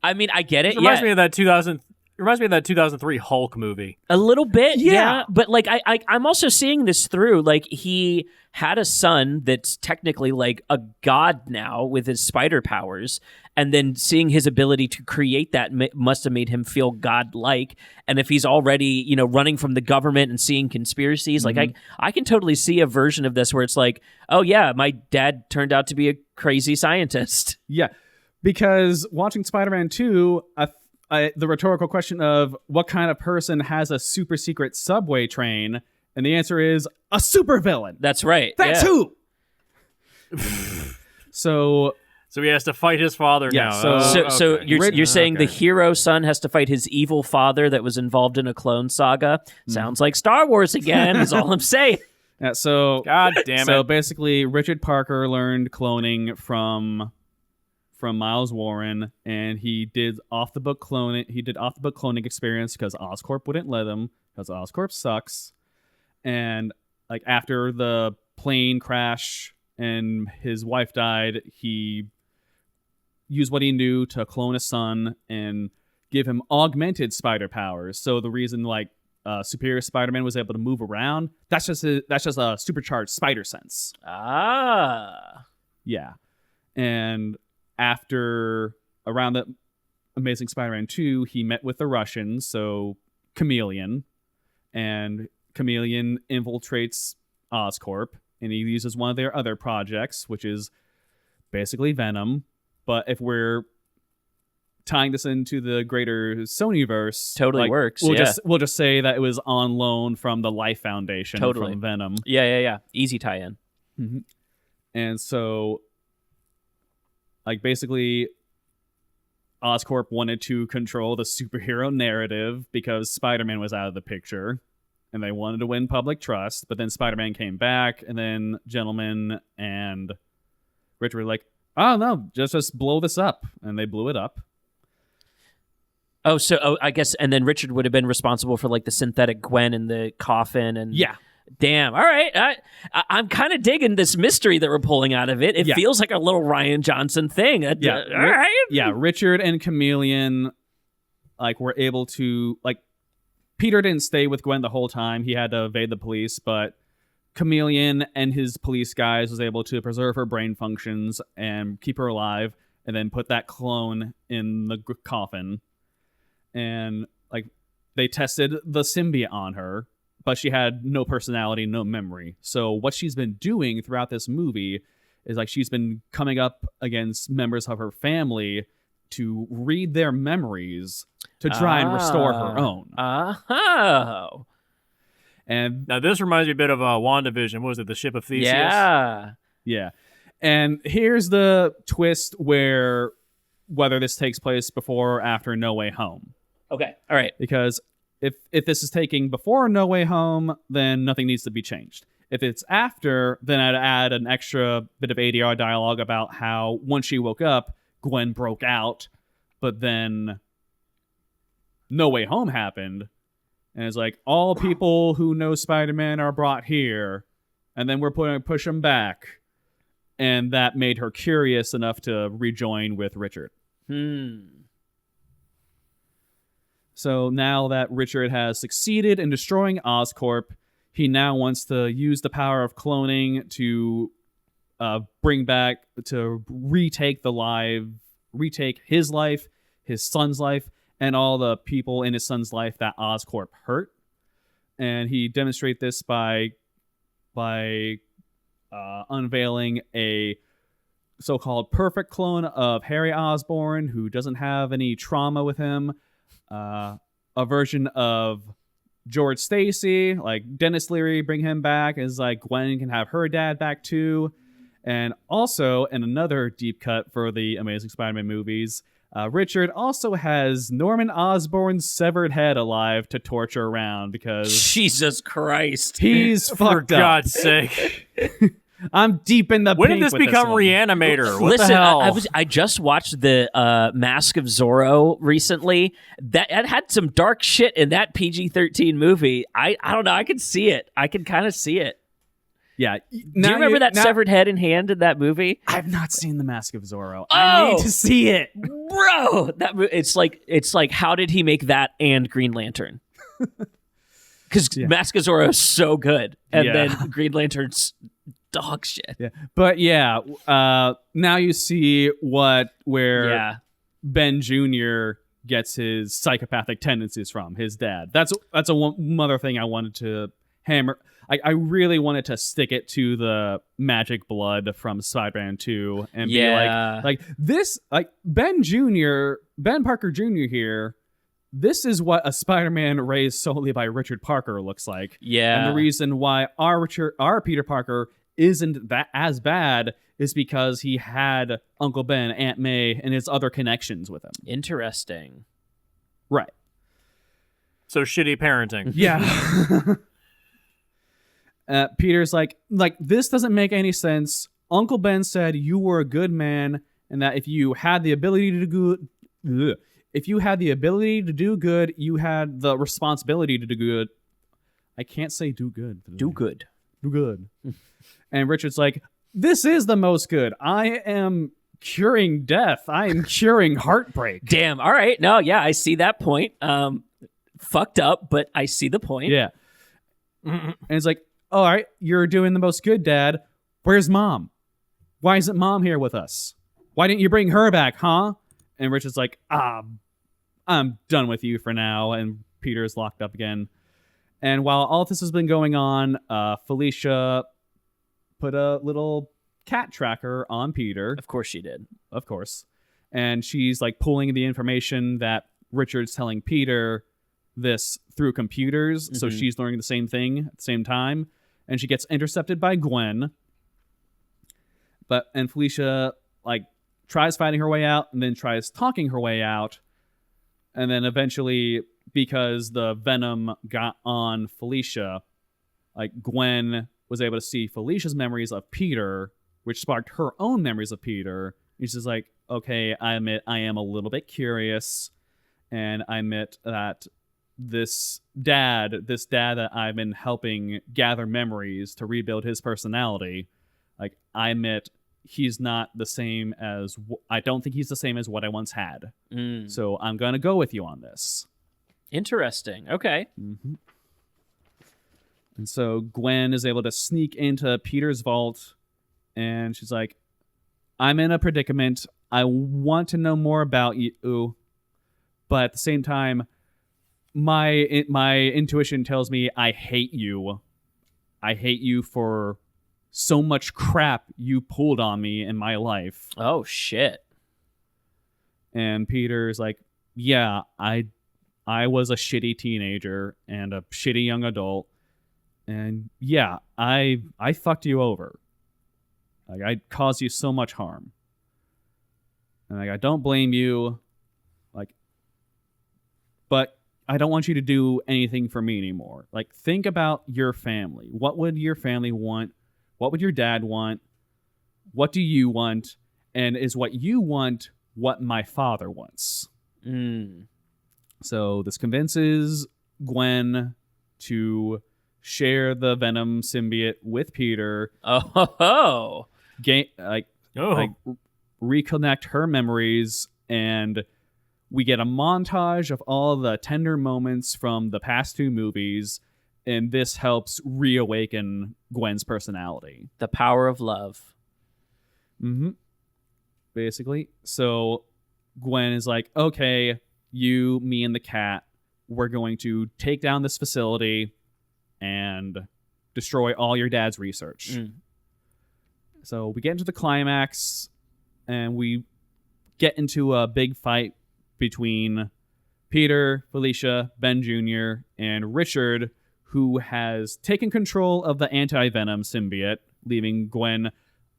I mean, I get it. It reminds me of that 2000. It reminds me of that 2003 Hulk movie. A little bit, Yeah. yeah. But like, I'm also seeing this through. Like, he had a son that's technically like a god now with his spider powers, and then seeing his ability to create that must have made him feel godlike. And if he's already, running from the government and seeing conspiracies, like I can totally see a version of this where it's like, oh yeah, my dad turned out to be a crazy scientist. Yeah, because watching Spider-Man 2, the rhetorical question of what kind of person has a super secret subway train, and the answer is a supervillain. That's right. That's yeah. who. So he has to fight his father Yeah, now. So okay. you're saying the Okay. hero son has to fight his evil father that was involved in a clone saga? Sounds like Star Wars again, is all I'm saying. God damn So it. basically, Richard Parker learned cloning from Miles Warren, and he did off the book cloning. He did off the book cloning experience because Oscorp wouldn't let him, because Oscorp sucks. And like after the plane crash and his wife died, he used what he knew to clone his son and give him augmented spider powers. So the reason Superior Spider-Man was able to move around, that's just a supercharged spider sense. Ah. Yeah. And after around the Amazing Spider-Man 2, he met with the Russians, so Chameleon, and Chameleon infiltrates Oscorp, and he uses one of their other projects, which is basically Venom. But if we're tying this into the greater Sonyverse, Totally works, We'll yeah. we'll just say that it was on loan from the Life Foundation Totally. from Venom. Yeah. Easy tie-in. And so, basically, Oscorp wanted to control the superhero narrative because Spider-Man was out of the picture, and they wanted to win public trust. But then Spider-Man came back, and then Gentleman and Richard were like, "Oh no, just blow this up," and they blew it up. I guess, and then Richard would have been responsible for like the synthetic Gwen in the coffin, and Yeah. Damn. All right. I'm kind of digging this mystery that we're pulling out of it. It Yeah. feels like a little Ryan Johnson thing. All right. Yeah, Richard and Chameleon were able to Peter didn't stay with Gwen the whole time. He had to evade the police, but Chameleon and his police guys was able to preserve her brain functions and keep her alive, and then put that clone in the coffin. And they tested the symbiote on her, but she had no personality, no memory. So what she's been doing throughout this movie is she's been coming up against members of her family to read their memories to try and restore her own. Oh. And Now, this reminds me a bit of WandaVision. What was it, the Ship of Theseus? yeah. And here's the twist whether this takes place before or after No Way Home. Okay. All right. Because if this is taking before No Way Home, then nothing needs to be changed. If it's after, then I'd add an extra bit of ADR dialogue about how once she woke up, Gwen broke out, but then No Way Home happened, and it's all people who know Spider-Man are brought here, and then we're push them back, and that made her curious enough to rejoin with Richard. So now that Richard has succeeded in destroying Oscorp, he now wants to use the power of cloning to retake his life, his son's life, and all the people in his son's life that Oscorp hurt. And he demonstrates this by unveiling a so-called perfect clone of Harry Osborn who doesn't have any trauma with him. A version of George Stacy, Dennis Leary, bring him back as Gwen can have her dad back too. And also, in another deep cut for the Amazing Spider-Man movies, Richard also has Norman Osborn's severed head alive to torture around because Jesus Christ. he's For fucked up. God's sake. I'm deep in the When did pink this with become one. Reanimator? What Listen, the hell? I just watched the Mask of Zorro recently. That had some dark shit in that PG-13 movie. I don't know. I can see it. I can kind of see it. Yeah. Do you remember that severed head in hand in that movie? I've not seen The Mask of Zorro. Oh! I need to see it. bro, it's like how did he make that and Green Lantern? Because Mask of Zorro is so good, and then Green Lantern's dog shit. Yeah, but now you see where Ben Jr. gets his psychopathic tendencies from his dad. That's one other thing I wanted to hammer. I really wanted to stick it to the magic blood from Spider-Man 2 and be like this, like Ben Parker Jr. here. This is what a Spider-Man raised solely by Richard Parker looks like. Yeah. And the reason why our Peter Parker isn't that as bad is because he had Uncle Ben, Aunt May, and his other connections with him. Interesting. Right. So shitty parenting. Yeah. Peter's like, this doesn't make any sense. Uncle Ben said you were a good man and that if you had the ability to do good, you had the responsibility to do good. I can't say do good. Do good. Do good. And Richard's like, this is the most good. I am curing death. I am curing heartbreak. Damn. All right. No, yeah, I see that point. Fucked up, but I see the point. Yeah. And it's like, all right, you're doing the most good, Dad. Where's Mom? Why isn't Mom here with us? Why didn't you bring her back, huh? And Richard's like, I'm done with you for now. And Peter's locked up again. And while all this has been going on, Felicia put a little cat tracker on Peter. Of course she did. Of course. And she's like pulling the information that Richard's telling Peter this through computers. So she's learning the same thing at the same time. And she gets intercepted by Gwen. And Felicia like tries fighting her way out and then tries talking her way out. And then eventually, because the venom got on Felicia, like Gwen was able to see Felicia's memories of Peter, which sparked her own memories of Peter. And she's like, okay, I admit I am a little bit curious. And I admit that this dad that I've been helping gather memories to rebuild his personality, like I admit he's not the same as I don't think he's the same as what I once had. So I'm gonna go with you on this. Interesting. Okay. And so Gwen is able to sneak into Peter's vault, and she's like, I'm in a predicament. I want to know more about you, but at the same time, my intuition tells me I hate you. I hate you for so much crap you pulled on me in my life. Oh, shit. And Peter's like, yeah, I was a shitty teenager and a shitty young adult. And yeah, I fucked you over. Like, I caused you so much harm. And like, I don't blame you. Like, but I don't want you to do anything for me anymore. Like, think about your family. What would your family want? What would your dad want? What do you want? And is what you want what my father wants? So this convinces Gwen to share the Venom symbiote with Peter. Reconnect her memories, and we get a montage of all the tender moments from the past two movies, and this helps reawaken Gwen's personality. The power of love. Basically. So Gwen is like, okay, you, me, and the cat, we're going to take down this facility and destroy all your dad's research. So we get into the climax, and we get into a big fight between Peter, Felicia, Ben Jr., and Richard, who has taken control of the anti-Venom symbiote, leaving Gwen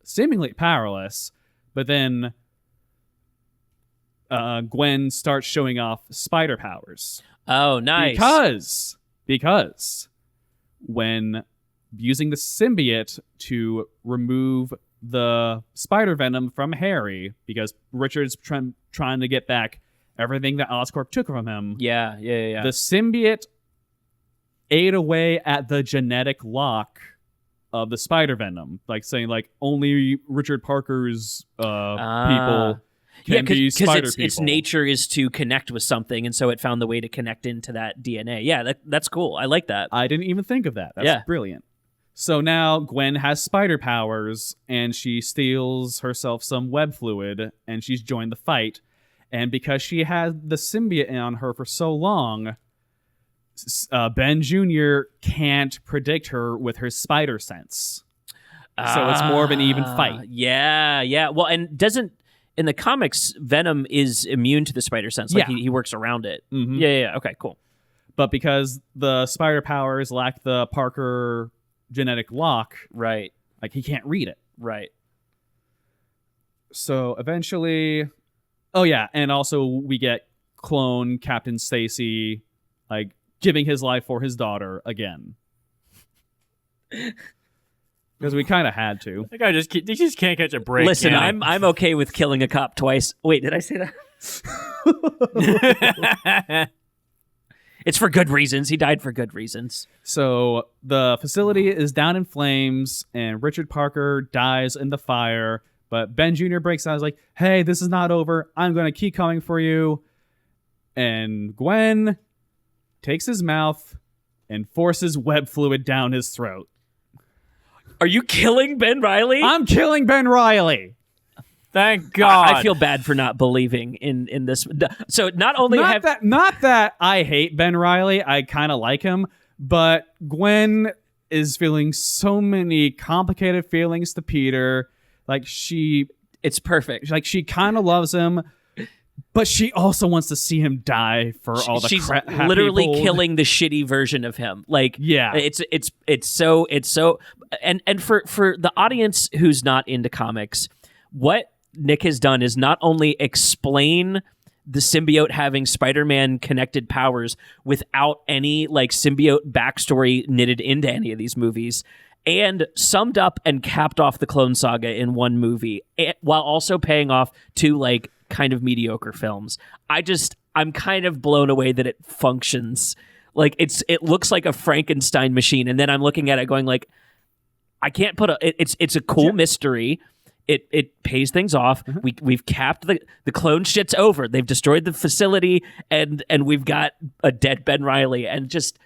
seemingly powerless. But then Gwen starts showing off spider powers. Oh, nice. Because when using the symbiote to remove the spider venom from Harry, because Richard's trying to get back everything that Oscorp took from him. Yeah. The symbiote ate away at the genetic lock of the spider venom, like saying like only Richard Parker's people. can be spider people. Its nature is to connect with something, and so it found the way to connect into that DNA. Yeah, that's cool. I like that. I didn't even think of that. That's brilliant. So now Gwen has spider powers, and she steals herself some web fluid, and she's joined the fight. And because she had the symbiote on her for so long, Ben Jr. can't predict her with her spider sense. So it's more of an even fight. Yeah. Well, and in the comics, Venom is immune to the spider sense. Like he works around it. Mm-hmm. Yeah. Okay, cool. But because the spider powers lack the Parker genetic lock, right? Like he can't read it, right? So eventually, and also we get clone Captain Stacy, like giving his life for his daughter again, because we kind of had to. That guy just can't catch a break. Listen, I'm okay with killing a cop twice. Wait, did I say that? It's for good reasons. He died for good reasons. So the facility is down in flames, and Richard Parker dies in the fire. But Ben Jr. breaks out. He's like, hey, this is not over. I'm going to keep coming for you. And Gwen takes his mouth and forces web fluid down his throat. Are you killing Ben Reilly? I'm killing Ben Reilly. Thank God. I feel bad for not believing in this. So not only not that I hate Ben Reilly, I kind of like him, but Gwen is feeling so many complicated feelings to Peter. Like it's perfect. Like she kind of loves him, but she also wants to see him die for all the she's crap. Literally killing the shitty version of him. Like it's so and for the audience who's not into comics, what Nick has done is not only explain the symbiote having Spider-Man connected powers without any like symbiote backstory knitted into any of these movies, and summed up and capped off the Clone Saga in one movie, while also paying off two like kind of mediocre films. I'm kind of blown away that it functions. Like it looks like a Frankenstein machine, and then I'm looking at it going like, I can't put it's a cool mystery. It pays things off. We've capped the clone shit's over. They've destroyed the facility, and we've got a dead Ben Reilly, and just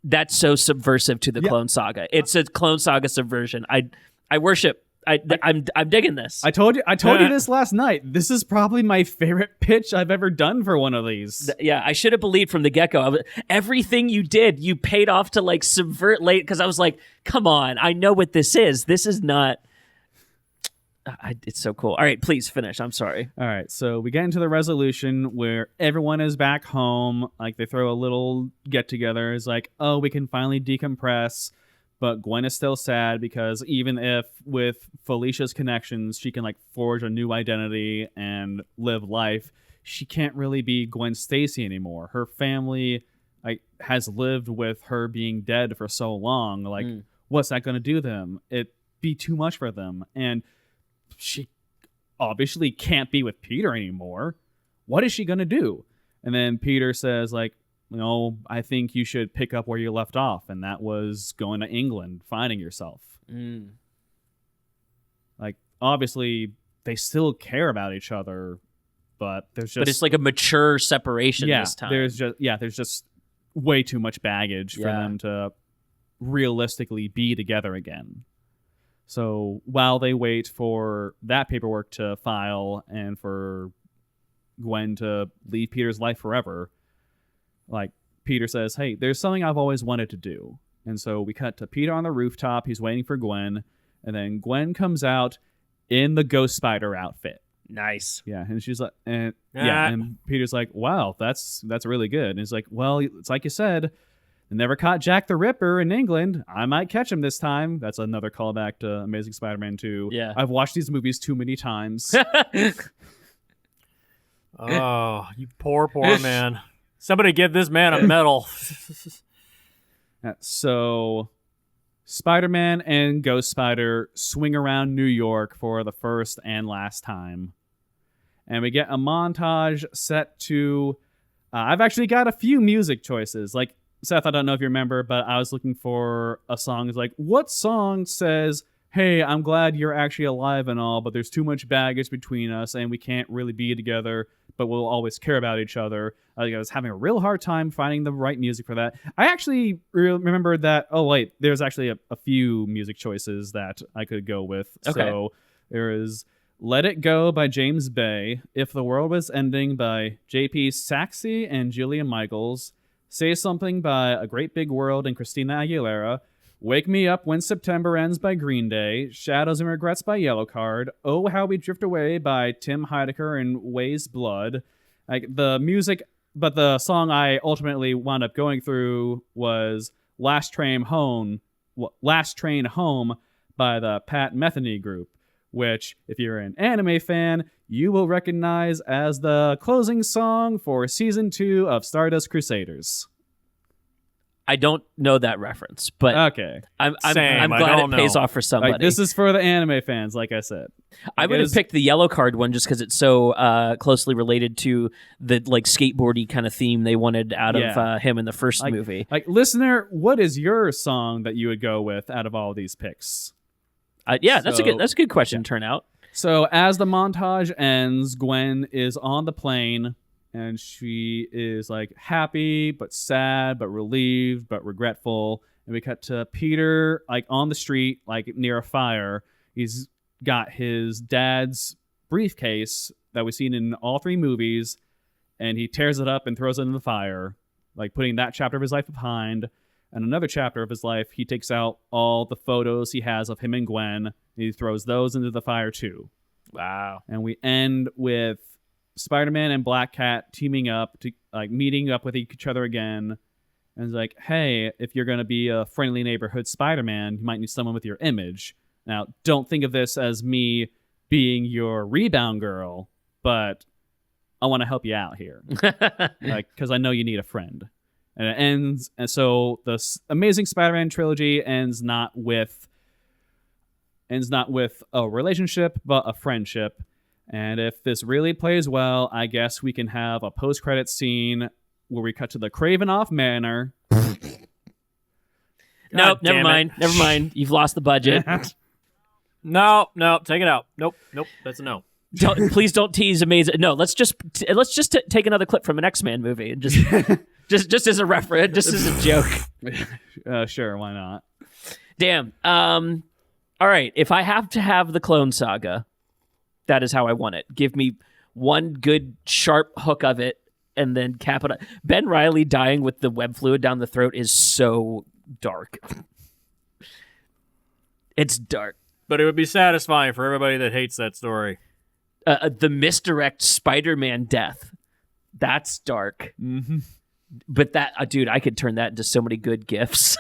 that's so subversive to the Clone Saga. It's a Clone Saga subversion. I worship. I'm digging this. I told you this last night. This is probably my favorite pitch I've ever done for one of these. Yeah, I should have believed from the get-go. Everything you did, you paid off to like subvert late, because I was like, come on, I know what this is. This is not. It's so cool. All right, please finish. I'm sorry. All right, so we get into the resolution where everyone is back home. Like, they throw a little get-together. It's like, oh, we can finally decompress. But Gwen is still sad because even if with Felicia's connections, she can, like, forge a new identity and live life, she can't really be Gwen Stacy anymore. Her family, like, has lived with her being dead for so long. Like, what's that going to do to them? It'd be too much for them. And she obviously can't be with Peter anymore. What is she going to do? And then Peter says, like, I think you should pick up where you left off. And that was going to England, finding yourself. Like, obviously, they still care about each other, but there's just... But it's like a mature separation this time. There's just way too much baggage for them to realistically be together again. So while they wait for that paperwork to file and for Gwen to leave Peter's life forever, like, Peter says, hey, there's something I've always wanted to do. And so we cut to Peter on the rooftop. He's waiting for Gwen. And then Gwen comes out in the Ghost Spider outfit. Nice. Yeah, and she's like, and Peter's like, wow, that's really good. And he's like, well, it's like you said, I never caught Jack the Ripper in England. I might catch him this time. That's another callback to Amazing Spider-Man 2. Yeah. I've watched these movies too many times. Oh, you poor man. Somebody give this man a medal. So Spider-Man and Ghost Spider swing around New York for the first and last time. And we get a montage set to... I've actually got a few music choices. Like, Seth, I don't know if you remember, but I was looking for a song. It's like, what song says, hey, I'm glad you're actually alive and all, but there's too much baggage between us and we can't really be together, but we'll always care about each other. I was having a real hard time finding the right music for that. I actually remembered that, oh wait, there's actually a few music choices that I could go with. Okay. So there is Let It Go by James Bay, If the World Was Ending by J.P. Saxey and Julia Michaels, Say Something by A Great Big World and Christina Aguilera, Wake Me Up When September Ends by Green Day, Shadows and Regrets by Yellowcard, Oh How We Drift Away by Tim Heidecker and Ways Blood. Like the music, but the song I ultimately wound up going through was Last Train Home by the Pat Metheny Group, which, if you're an anime fan, you will recognize as the closing song for Season 2 of Stardust Crusaders. I don't know that reference, but Okay. I'm Same, I glad don't it pays know. off for somebody. Like, this is for the anime fans, like I said. I would have picked the yellow card one just because it's so closely related to the like skateboardy kind of theme they wanted out of him in the first movie. Like, listener, what is your song that you would go with out of all these picks? That's a good question. Turnout. So as the montage ends, Gwen is on the plane and she is like happy but sad but relieved but regretful. And we cut to Peter like on the street, like near a fire. He's got his dad's briefcase that we've seen in all three movies, and he tears it up and throws it in the fire, like putting that chapter of his life behind. And another chapter of his life, he takes out all the photos he has of him and Gwen, and he throws those into the fire too. Wow. And we end with Spider-Man and Black Cat teaming up, to like meeting up with each other again. And it's like, hey, if you're going to be a friendly neighborhood Spider-Man, you might need someone with your image. Now, don't think of this as me being your rebound girl, but I want to help you out here. Like, because I know you need a friend. And it ends, and so the Amazing Spider-Man trilogy ends not with a relationship, but a friendship. And if this really plays well, I guess we can have a post-credit scene where we cut to the Cravenoff Manor. Nope, never mind. You've lost the budget. No, take it out. Nope, that's a no. Please don't tease Amazing. No, let's just take another clip from an X-Men movie and just as a reference, just as a joke. Sure, why not? Damn. All right, if I have to have the Clone Saga, that is how I want it. Give me one good sharp hook of it, and then cap it up. Ben Reilly dying with the web fluid down the throat is so dark. It's dark. But it would be satisfying for everybody that hates that story. The misdirect Spider-Man death. That's dark. Mm-hmm. But that, dude, I could turn that into so many good gifts.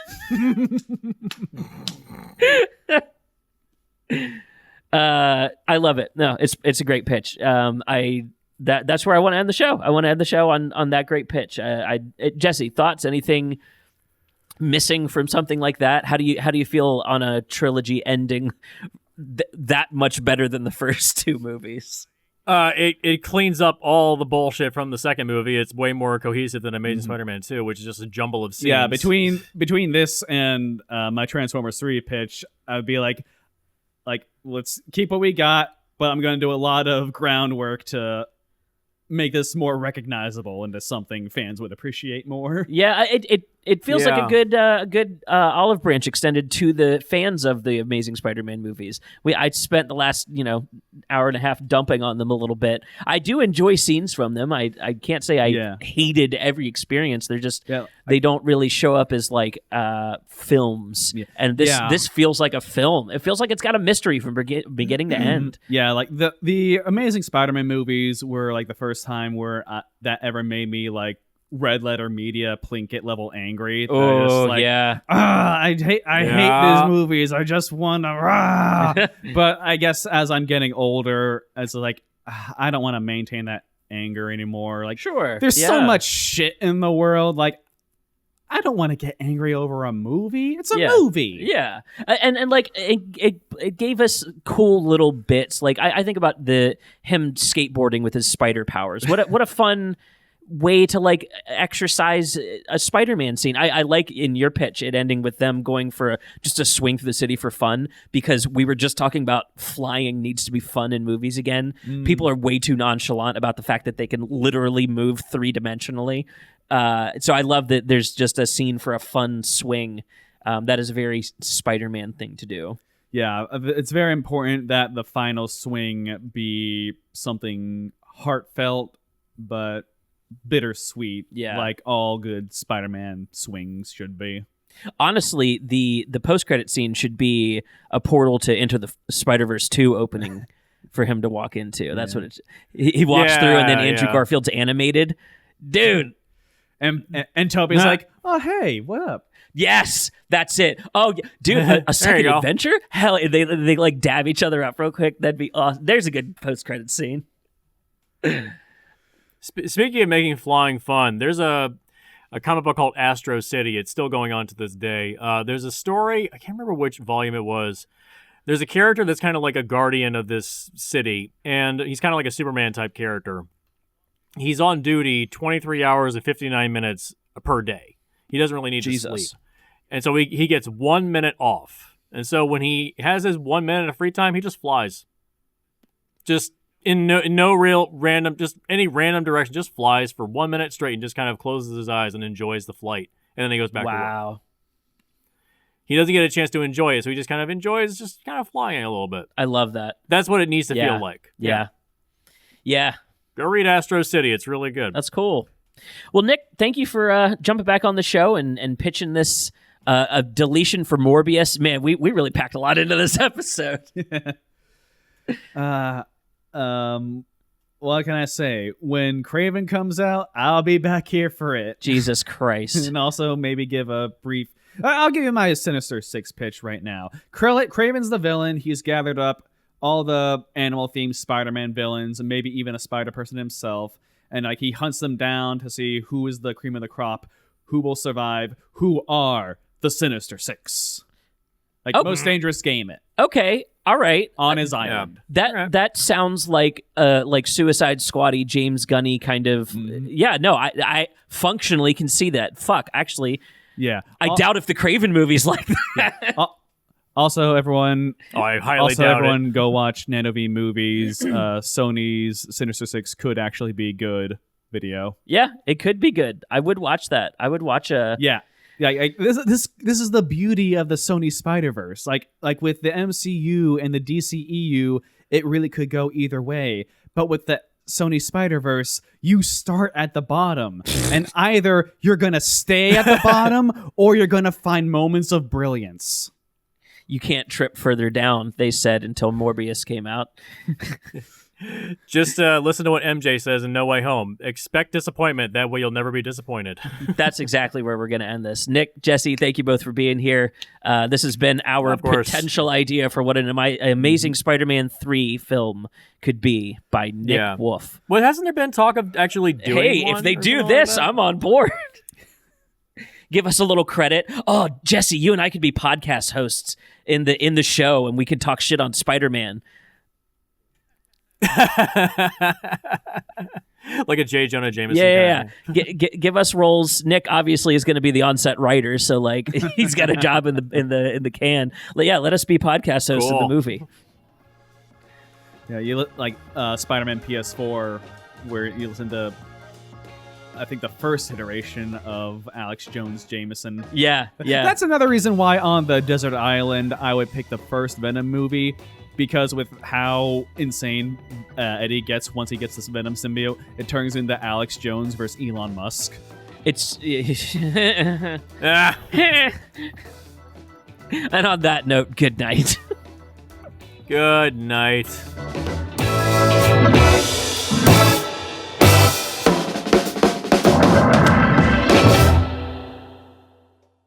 I love it. No, it's a great pitch. That's where I want to end the show. I want to end the show on that great pitch. Jesse, thoughts? Anything missing from something like that? How do you feel on a trilogy ending that much better than the first two movies? It cleans up all the bullshit from the second movie. It's way more cohesive than Amazing Spider-Man 2, which is just a jumble of scenes. Yeah, between this and my Transformers 3 pitch, I'd be like, let's keep what we got, but I'm going to do a lot of groundwork to make this more recognizable into something fans would appreciate more. Yeah, it feels like a good olive branch extended to the fans of the Amazing Spider-Man movies. I spent the last hour and a half dumping on them a little bit. I do enjoy scenes from them. I can't say I hated every experience. They're just they don't really show up as like films. Yeah. And this feels like a film. It feels like it's got a mystery from beginning to end. Yeah, like the Amazing Spider-Man movies were like the first time where that ever made me like red letter media Plinkett level angry. Yeah. I hate these movies. I just want to. But I guess as I'm getting older, it's like I don't want to maintain that anger anymore. Like, sure, there's so much shit in the world. Like, I don't want to get angry over a movie. It's a movie. Yeah. And like it gave us cool little bits. Like I think about him skateboarding with his spider powers. What a fun way to like exercise a Spider-Man scene. I like in your pitch it ending with them going for just a swing through the city for fun, because we were just talking about flying needs to be fun in movies again. People are way too nonchalant about the fact that they can literally move 3-dimensionally. So I love that there's just a scene for a fun swing. That is a very Spider-Man thing to do. Yeah, it's very important that the final swing be something heartfelt but bittersweet, like all good Spider-Man swings should be. Honestly, the post-credit scene should be a portal to Into the Spider-Verse 2 opening for him to walk into. That's what it. He walks through, and then Andrew Garfield's animated. Dude. And Toby's like, oh, hey, what up? Yes, that's it. Oh, dude, a second adventure? Hell, they like dab each other up real quick. That'd be awesome. There's a good post-credit scene. Speaking of making flying fun, there's a comic book called Astro City. It's still going on to this day. There's a story, I can't remember which volume it was. There's a character that's kind of like a guardian of this city, and he's kind of like a Superman type character. He's on duty 23 hours and 59 minutes per day. He doesn't really need to sleep. And so he gets 1 minute off. And so when he has his 1 minute of free time, he just flies. Just in no real random, just any random direction, just flies for 1 minute straight and just kind of closes his eyes and enjoys the flight. And then he goes back to work. Wow. He doesn't get a chance to enjoy it, so he just kind of enjoys just kind of flying a little bit. I love that. That's what it needs to feel like. Yeah. Go read Astro City. It's really good. That's cool. Well, Nick, thank you for jumping back on the show and pitching this a deletion for Morbius. Man, we really packed a lot into this episode. What can I say? When Kraven comes out, I'll be back here for it. Jesus Christ. And also maybe give a brief... I'll give you my Sinister Six pitch right now. Kraven's the villain. He's gathered up all the animal-themed Spider-Man villains and maybe even a Spider-Person himself. And like he hunts them down to see who is the cream of the crop, who will survive, who are the Sinister Six. Like most dangerous game it. Okay, all right. On his island. That sounds like Suicide Squad-y, James Gunny kind of. Yeah, no, I functionally can see that. Fuck, actually. Yeah. I doubt if the Kraven movie's like that. Also, everyone. I highly doubt it. Go watch Nano V Movies. Sony's Sinister Six could actually be good video. Yeah, it could be good. I would watch that. I would watch a. Yeah. This is the beauty of the Sony Spider-Verse. Like with the MCU and the DCEU, it really could go either way. But with the Sony Spider-Verse, you start at the bottom, and either you're gonna stay at the bottom or you're gonna find moments of brilliance. You can't trip further down, they said, until Morbius came out. Just listen to what MJ says in No Way Home. Expect disappointment. That way you'll never be disappointed. That's exactly where we're going to end this. Nick, Jesse, thank you both for being here. This has been our potential idea for what an amazing Spider-Man 3 film could be by Nick Wolf. Well, hasn't there been talk of actually doing one? Hey, if they do this, I'm on board. Give us a little credit. Oh, Jesse, you and I could be podcast hosts in the show, and we could talk shit on Spider-Man. Like a J. Jonah Jameson. Yeah. Give us roles. Nick obviously is going to be the on-set writer, so like he's got a job in the can. Let us be podcast hosts in the movie. Yeah, you look like Spider-Man PS4, where you listen to, I think, the first iteration of Alex Jones Jameson. Yeah. That's another reason why on the desert island I would pick the first Venom movie. Because with how insane Eddie gets once he gets this Venom symbiote, it turns into Alex Jones versus Elon Musk. It's... And on that note, good night. Good night.